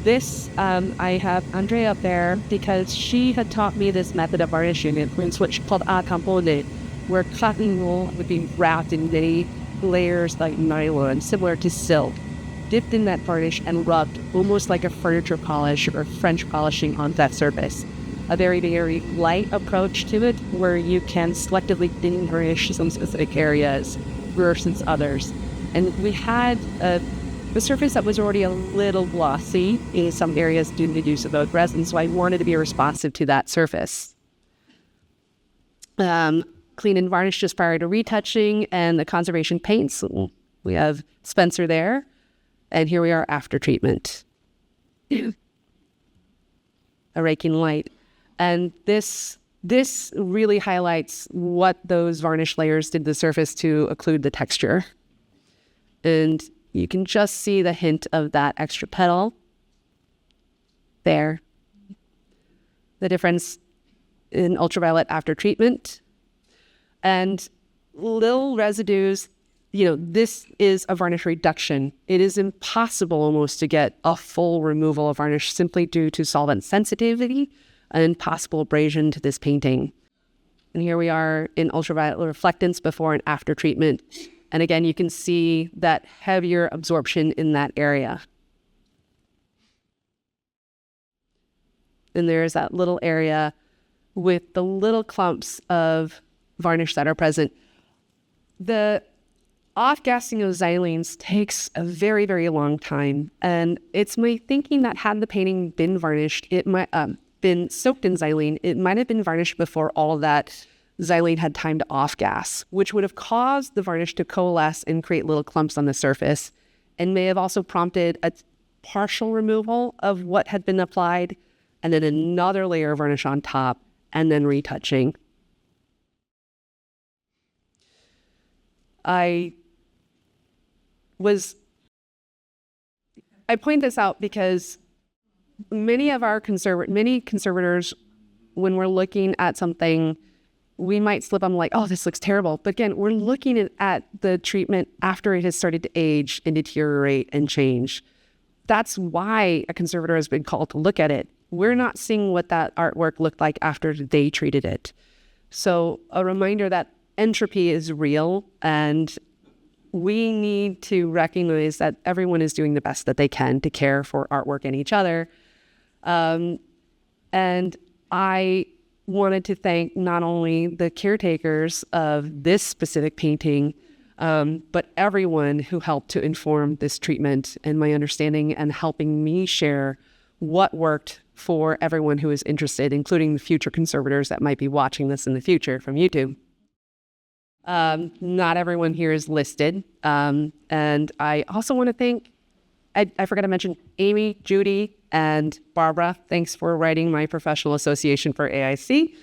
[SPEAKER 2] This, I have Andrea up there because she had taught me this method of varnishing. It's what's called a component, where cotton wool would be wrapped in many layers like nylon, similar to silk, dipped in that varnish and rubbed almost like a furniture polish or French polishing on that surface. A very, very light approach to it, where you can selectively thin varnish some specific areas versus others. And we had the surface that was already a little glossy in some areas due to the use of oak resin, so I wanted to be responsive to that surface. Clean and varnish just prior to retouching, and the conservation paints. We have Spencer there, and here we are after treatment. A raking light. And this really highlights what those varnish layers did to the surface to occlude the texture. And you can just see the hint of that extra petal there. The difference in ultraviolet after treatment. And little residues, this is a varnish reduction. It is impossible almost to get a full removal of varnish simply due to solvent sensitivity and possible abrasion to this painting. And here we are in ultraviolet reflectance before and after treatment. And again, you can see that heavier absorption in that area. And there's that little area with the little clumps of varnish that are present. The off-gassing of xylenes takes a very, very long time. And it's my thinking that had the painting been varnished, it might been soaked in xylene, it might have been varnished before all of that xylene had time to off-gas, which would have caused the varnish to coalesce and create little clumps on the surface, and may have also prompted a partial removal of what had been applied, and then another layer of varnish on top, and then retouching. I point this out because many conservators, when we're looking at something, we might slip on like, oh, this looks terrible. But again, we're looking at the treatment after it has started to age and deteriorate and change. That's why a conservator has been called to look at it. We're not seeing what that artwork looked like after they treated it. So a reminder that entropy is real, and we need to recognize that everyone is doing the best that they can to care for artwork and each other. And I wanted to thank not only the caretakers of this specific painting, but everyone who helped to inform this treatment and my understanding, and helping me share what worked for everyone who is interested, including the future conservators that might be watching this in the future from YouTube. Not everyone here is listed. And I also want to thank, I forgot to mention Amy, Judy, and Barbara. Thanks for writing my professional association for AIC.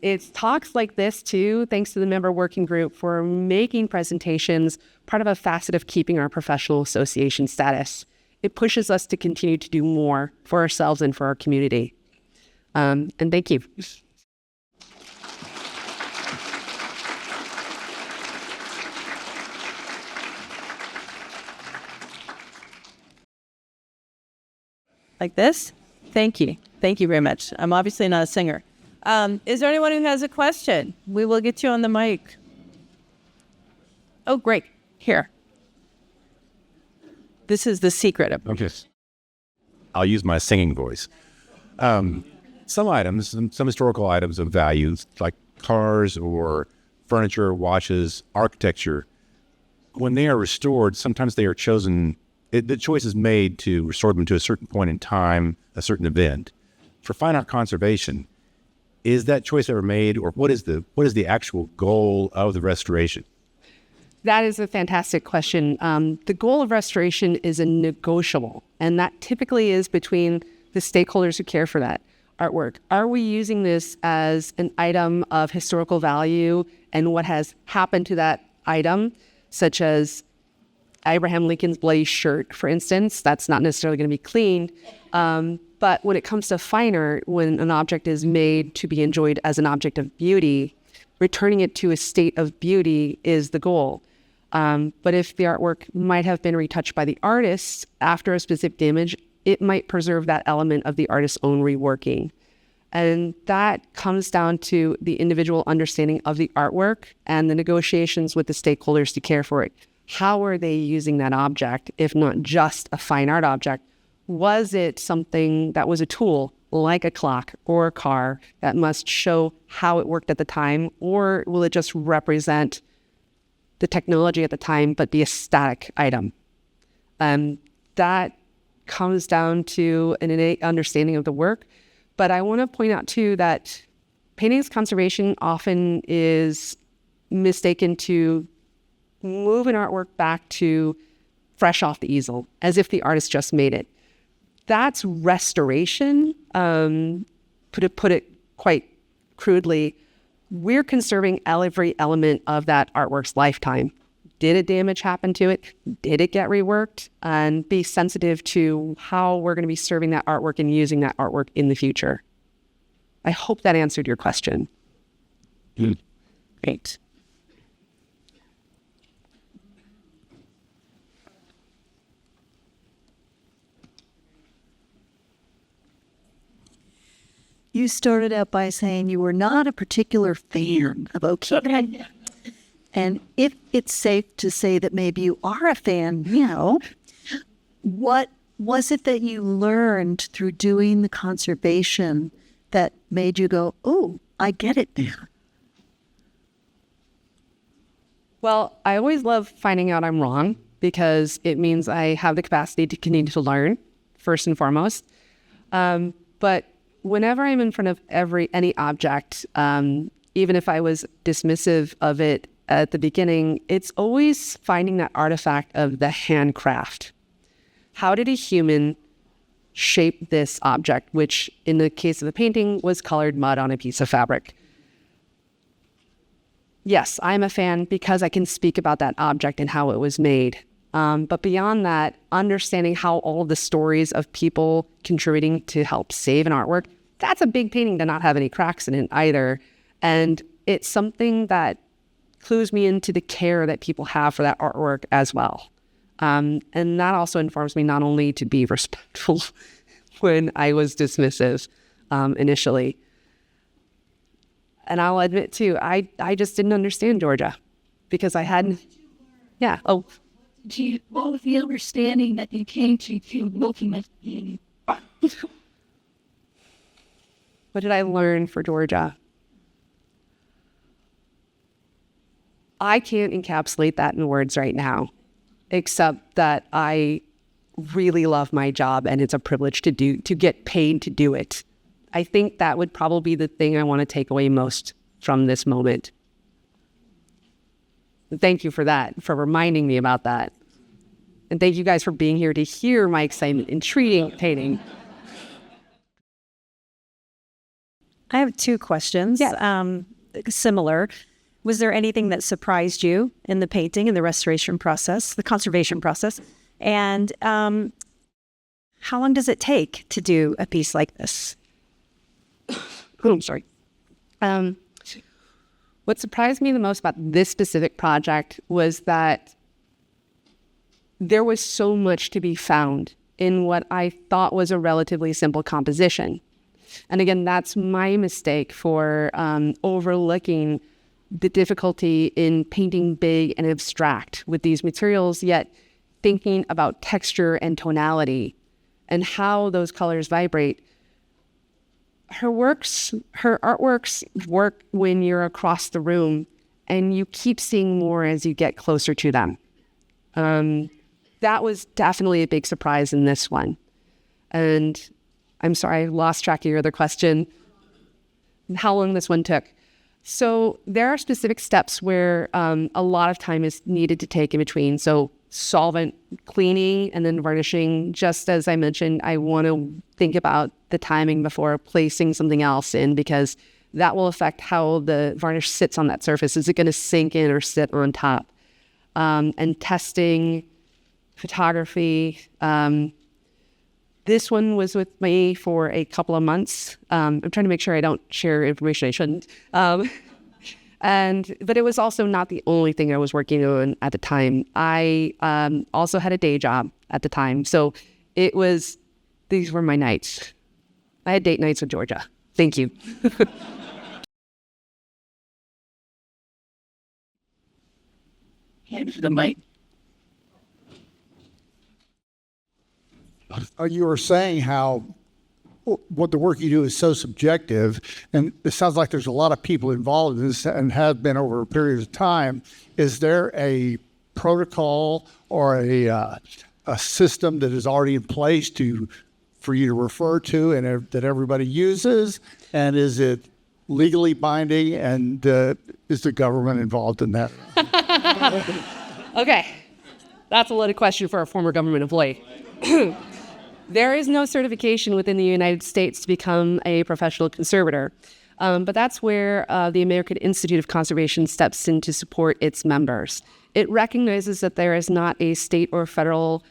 [SPEAKER 2] It's talks like this too, thanks to the member working group for making presentations part of a facet of keeping our professional association status. It pushes us to continue to do more for ourselves and for our community. And thank you.
[SPEAKER 3] Like this? Thank you. Thank you very much. I'm obviously not a singer. Is there anyone who has a question? We will get you on the mic. Oh, great. Here. This is the secret of
[SPEAKER 4] Okay. I'll use my singing voice. Some items, some historical items of value, like cars or furniture, watches, architecture, when they are restored, sometimes they are chosen, the choice is made to restore them to a certain point in time, a certain event. For fine art conservation, is that choice ever made, or what is the actual goal of the restoration?
[SPEAKER 2] That is a fantastic question. The goal of restoration is a negotiable And that typically is between the stakeholders who care for that artwork. Are we using this as an item of historical value and what has happened to that item, such as Abraham Lincoln's bloody shirt, for instance? That's not necessarily going to be cleaned. But when it comes to finer, when an object is made to be enjoyed as an object of beauty, returning it to a state of beauty is the goal. But if the artwork might have been retouched by the artist after a specific image, it might preserve that element of the artist's own reworking. And that comes down to the individual understanding of the artwork and the negotiations with the stakeholders to care for it. How are they using that object, if not just a fine art object? Was it something that was a tool, like a clock or a car, that must show how it worked at the time? Or will it just represent the technology at the time, but be a static item? That comes down to an innate understanding of the work. But I want to point out, too, that painting's conservation often is mistaken to move an artwork back to fresh off the easel, as if the artist just made it. That's restoration. Put it quite crudely, we're conserving every element of that artwork's lifetime. Did a damage happen to it? Did it get reworked? And be sensitive to how we're going to be serving that artwork and using that artwork in the future. I hope that answered your question.
[SPEAKER 3] Great.
[SPEAKER 5] You started out by saying you were not a particular fan of O'Keeffe. And if it's safe to say that maybe you are a fan now, what was it that you learned through doing the conservation that made you go, oh, I get it now?
[SPEAKER 2] Well, I always love finding out I'm wrong, because it means I have the capacity to continue to learn, first and foremost. But whenever I'm in front of any object, even if I was dismissive of it at the beginning, it's always finding that artifact of the handcraft. How did a human shape this object, which in the case of the painting was colored mud on a piece of fabric? Yes, I'm a fan because I can speak about that object and how it was made. But beyond that, understanding how all the stories of people contributing to help save an artwork, that's a big painting to not have any cracks in it either. And it's something that clues me into the care that people have for that artwork as well. And that also informs me not only to be respectful when I was dismissive initially. And I'll admit too, I just didn't understand Georgia because I hadn't. Yeah. Oh.
[SPEAKER 5] What was the understanding that you came to looking at the
[SPEAKER 2] What did I learn for Georgia? I can't encapsulate that in words right now, except that I really love my job and it's a privilege to get paid to do it. I think that would probably be the thing I want to take away most from this moment. Thank you for that, for reminding me about that. And thank you guys for being here to hear my excitement in treating painting.
[SPEAKER 6] I have two questions.
[SPEAKER 2] Yeah.
[SPEAKER 6] Similar. Was there anything that surprised you in the painting and the restoration process, the conservation process? And how long does it take to do a piece like this?
[SPEAKER 2] Oh, I'm sorry. What surprised me the most about this specific project was that there was so much to be found in what I thought was a relatively simple composition. And again, that's my mistake for overlooking the difficulty in painting big and abstract with these materials, yet thinking about texture and tonality and how those colors vibrate. Her artworks work when you're across the room and you keep seeing more as you get closer to them. That was definitely a big surprise in this one. And I'm sorry, I lost track of your other question. How long this one took. So there are specific steps where a lot of time is needed to take in between. So solvent cleaning and then varnishing. Just as I mentioned, I want to think about the timing before placing something else in, because that will affect how the varnish sits on that surface. Is it going to sink in or sit on top? And testing, photography. This one was with me for a couple of months. I'm trying to make sure I don't share information I shouldn't. But it was also not the only thing I was working on at the time. I also had a day job at the time. So these were my nights. I had date nights with Georgia. Thank you.
[SPEAKER 5] Hand the mic.
[SPEAKER 7] You were saying how what the work you do is so subjective, and it sounds like there's a lot of people involved in this and have been over a period of time. Is there a protocol or a system that is already in place for you to refer to and that everybody uses? And is it legally binding, and is the government involved in that?
[SPEAKER 2] Okay, that's a loaded question for a former government employee. There is no certification within the United States to become a professional conservator, but that's where the American Institute of Conservation steps in to support its members. It recognizes that there is not a state or federal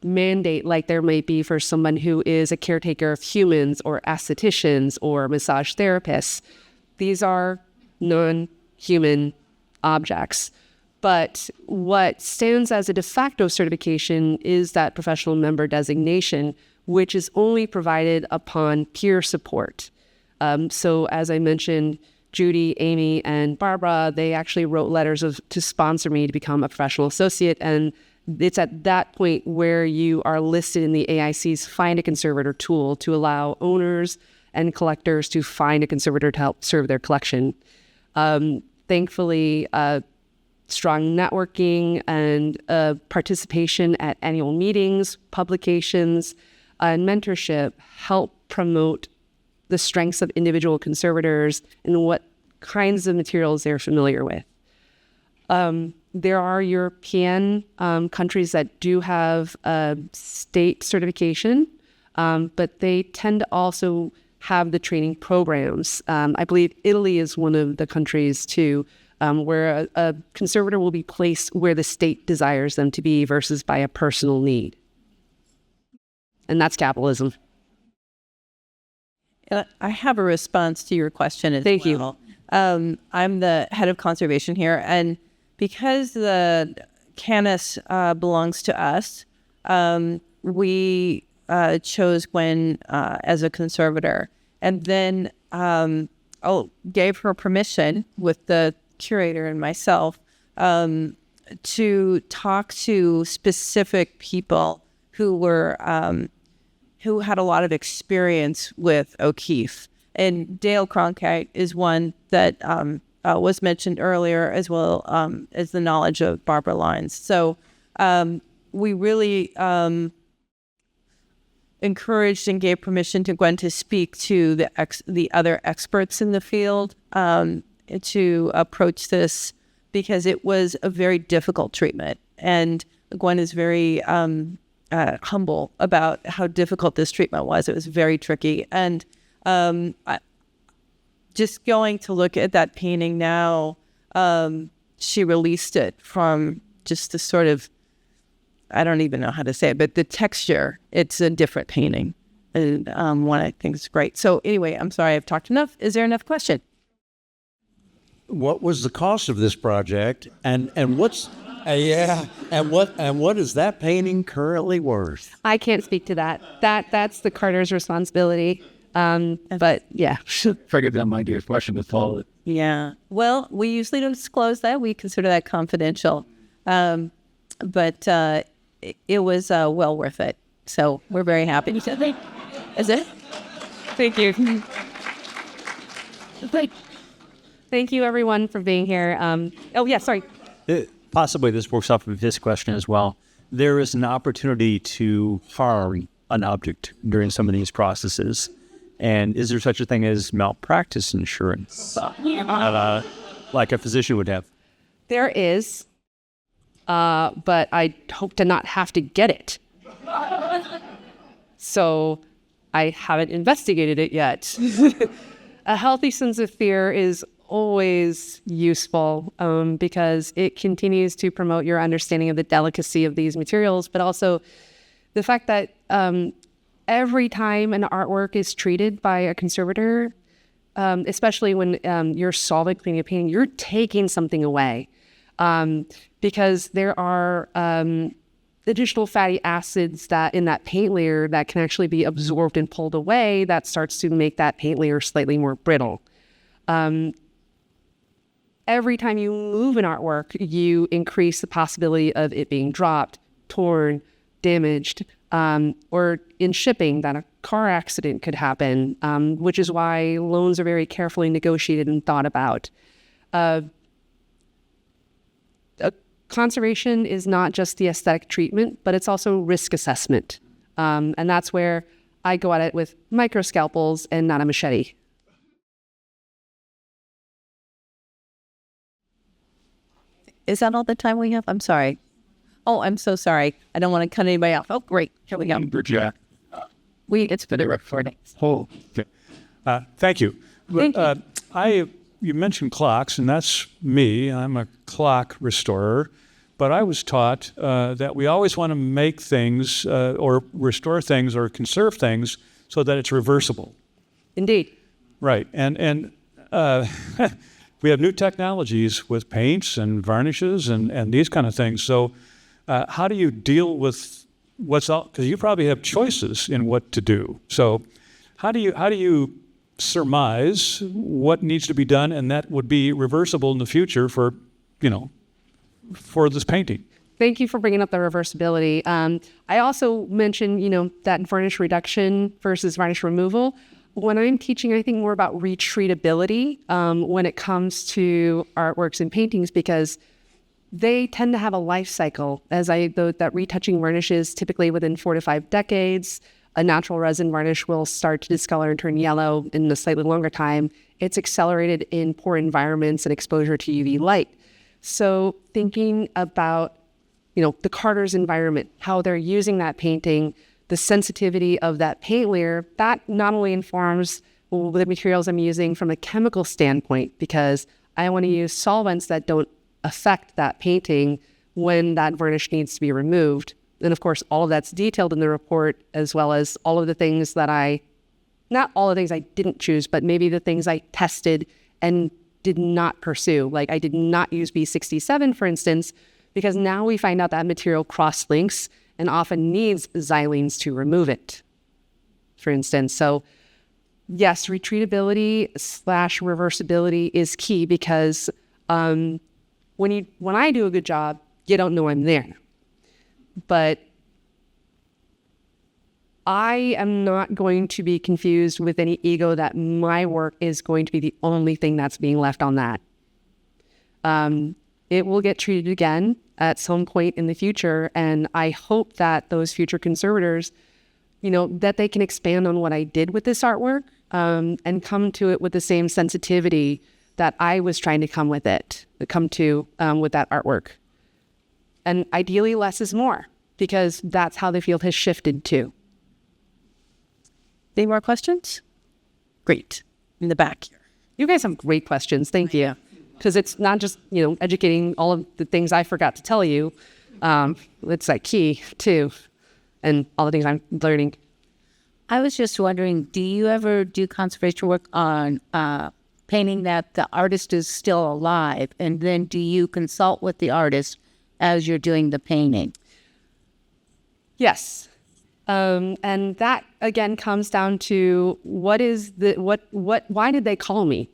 [SPEAKER 2] mandate like there might be for someone who is a caretaker of humans or estheticians or massage therapists. These are non-human objects. But what stands as a de facto certification is that professional member designation, which is only provided upon peer support. So as I mentioned, Judy, Amy, and Barbara, they actually wrote letters to sponsor me to become a professional associate. And it's at that point where you are listed in the AIC's Find a Conservator tool to allow owners and collectors to find a conservator to help serve their collection. Thankfully, strong networking and participation at annual meetings, publications, and mentorship help promote the strengths of individual conservators and what kinds of materials they're familiar with. There are European countries that do have state certification, but they tend to also have the training programs. I believe Italy is one of the countries too, where a conservator will be placed where the state desires them to be versus by a personal need. And that's capitalism.
[SPEAKER 3] I have a response to your question as
[SPEAKER 2] Thank
[SPEAKER 3] well. I'm the head of conservation here, and because the Cannas belongs to us, we chose Gwen as a conservator, and then gave her permission with the curator and myself to talk to specific people who were who had a lot of experience with O'Keeffe. And Dale Cronkite is one that was mentioned earlier, as well as the knowledge of Barbara Lyons. So we really encouraged and gave permission to Gwen to speak to the other experts in the field to approach this, because it was a very difficult treatment. And Gwen is very humble about how difficult this treatment was. It was very tricky. And just going to look at that painting now, she released it from just the sort of, I don't even know how to say it, but the texture, it's a different painting. And one I think is great. So anyway, I'm sorry I've talked enough. Is there enough question?
[SPEAKER 8] What was the cost of this project, and what's and what is that painting currently worth?
[SPEAKER 2] I can't speak to that. That's the Carter's responsibility. But yeah.
[SPEAKER 9] Figured that might be a question to follow it.
[SPEAKER 3] Yeah. Well, we usually don't disclose that. We consider that confidential. But it was well worth it. So we're very happy. Is it?
[SPEAKER 2] Thank you. Thank you, everyone, for being here. Sorry.
[SPEAKER 9] Possibly this works off of his question as well. There is an opportunity to harm an object during some of these processes. And is there such a thing as malpractice insurance, like a physician would have?
[SPEAKER 2] There is. but I hope to not have to get it. So I haven't investigated it yet. A healthy sense of fear is always useful because it continues to promote your understanding of the delicacy of these materials, but also the fact that every time an artwork is treated by a conservator, especially when you're solvent cleaning a painting, you're taking something away because there are additional fatty acids that in that paint layer that can actually be absorbed and pulled away that starts to make that paint layer slightly more brittle. Every time you move an artwork, you increase the possibility of it being dropped, torn, damaged, or in shipping that a car accident could happen, which is why loans are very carefully negotiated and thought about. Conservation is not just the aesthetic treatment, but it's also risk assessment. And that's where I go at it with micro scalpels and not a machete.
[SPEAKER 3] Is that all the time we have? I'm sorry. Oh, I'm so sorry. I don't want to cut anybody off. Oh, great. Here we go.
[SPEAKER 10] Jack.
[SPEAKER 3] It's been a recording.
[SPEAKER 10] Oh, okay. Thank you.
[SPEAKER 3] Thank you.
[SPEAKER 10] You mentioned clocks, and that's me. I'm a clock restorer. But I was taught that we always want to make things or restore things or conserve things so that it's reversible.
[SPEAKER 2] Indeed.
[SPEAKER 10] Right. And we have new technologies with paints and varnishes and these kind of things. So how do you deal with what's out? Because you probably have choices in what to do. So how do you surmise what needs to be done and that would be reversible in the future for this painting?
[SPEAKER 2] Thank you for bringing up the reversibility. I also mentioned, that varnish reduction versus varnish removal. When I'm teaching, I think more about retreatability when it comes to artworks and paintings because they tend to have a life cycle. That retouching varnishes typically within 4 to 5 decades. A natural resin varnish will start to discolor and turn yellow in a slightly longer time. It's accelerated in poor environments and exposure to UV light. So thinking about, the carter's environment, how they're using that painting, the sensitivity of that paint layer, that not only informs the materials I'm using from a chemical standpoint, because I want to use solvents that don't affect that painting when that varnish needs to be removed. And of course, all of that's detailed in the report, as well as all of the things that not all the things I didn't choose, but maybe the things I tested and did not pursue. Like I did not use B67, for instance, because now we find out that material cross-links and often needs xylenes to remove it, for instance. So yes, retreatability / reversibility is key because when I do a good job, you don't know I'm there. But I am not going to be confused with any ego that my work is going to be the only thing that's being left on that. It will get treated again at some point in the future. And I hope that those future conservators, that they can expand on what I did with this artwork and come to it with the same sensitivity that I was trying to come to with that artwork. And ideally, less is more, because that's how the field has shifted to.
[SPEAKER 3] Any more questions? Great. In the back here.
[SPEAKER 2] You guys have great questions. Thank you. Because it's not just, educating all of the things I forgot to tell you. It's like key, too, and all the things I'm learning.
[SPEAKER 11] I was just wondering, do you ever do conservation work on painting that the artist is still alive? And then do you consult with the artist as you're doing the painting?
[SPEAKER 2] Yes. And that again comes down to why did they call me?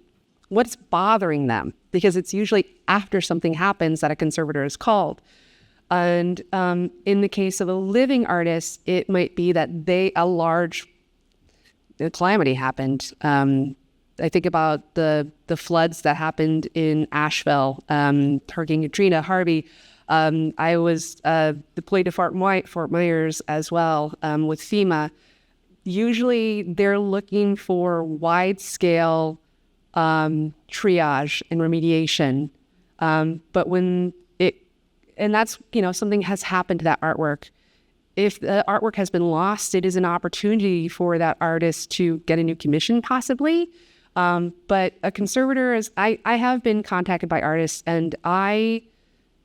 [SPEAKER 2] What's bothering them? Because it's usually after something happens that a conservator is called. And in the case of a living artist, it might be that a large calamity happened. I think about the floods that happened in Asheville, Hurricane Katrina, Harvey. I was deployed to Fort Myers as well with FEMA. Usually they're looking for wide-scale triage and remediation. But when and that's, something has happened to that artwork. If the artwork has been lost, it is an opportunity for that artist to get a new commission possibly. But a conservator is, I have been contacted by artists and I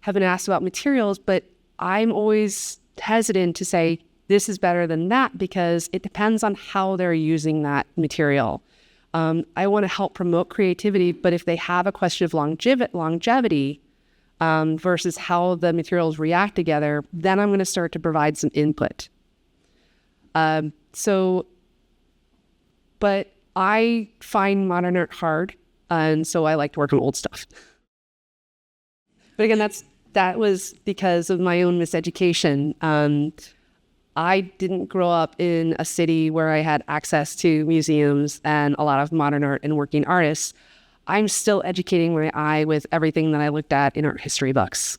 [SPEAKER 2] have been asked about materials, but I'm always hesitant to say this is better than that because it depends on how they're using that material. I want to help promote creativity, but if they have a question of longevity versus how the materials react together, then I'm going to start to provide some input. But I find modern art hard, and so I like to work on old stuff. But again, that was because of my own miseducation. I didn't grow up in a city where I had access to museums and a lot of modern art and working artists. I'm still educating my eye with everything that I looked at in art history books.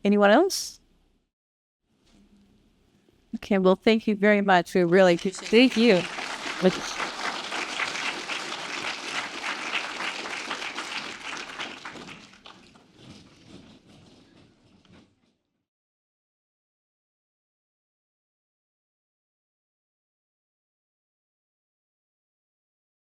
[SPEAKER 3] Anyone else? Okay, well, thank you very much. We really appreciate it.
[SPEAKER 2] Thank you.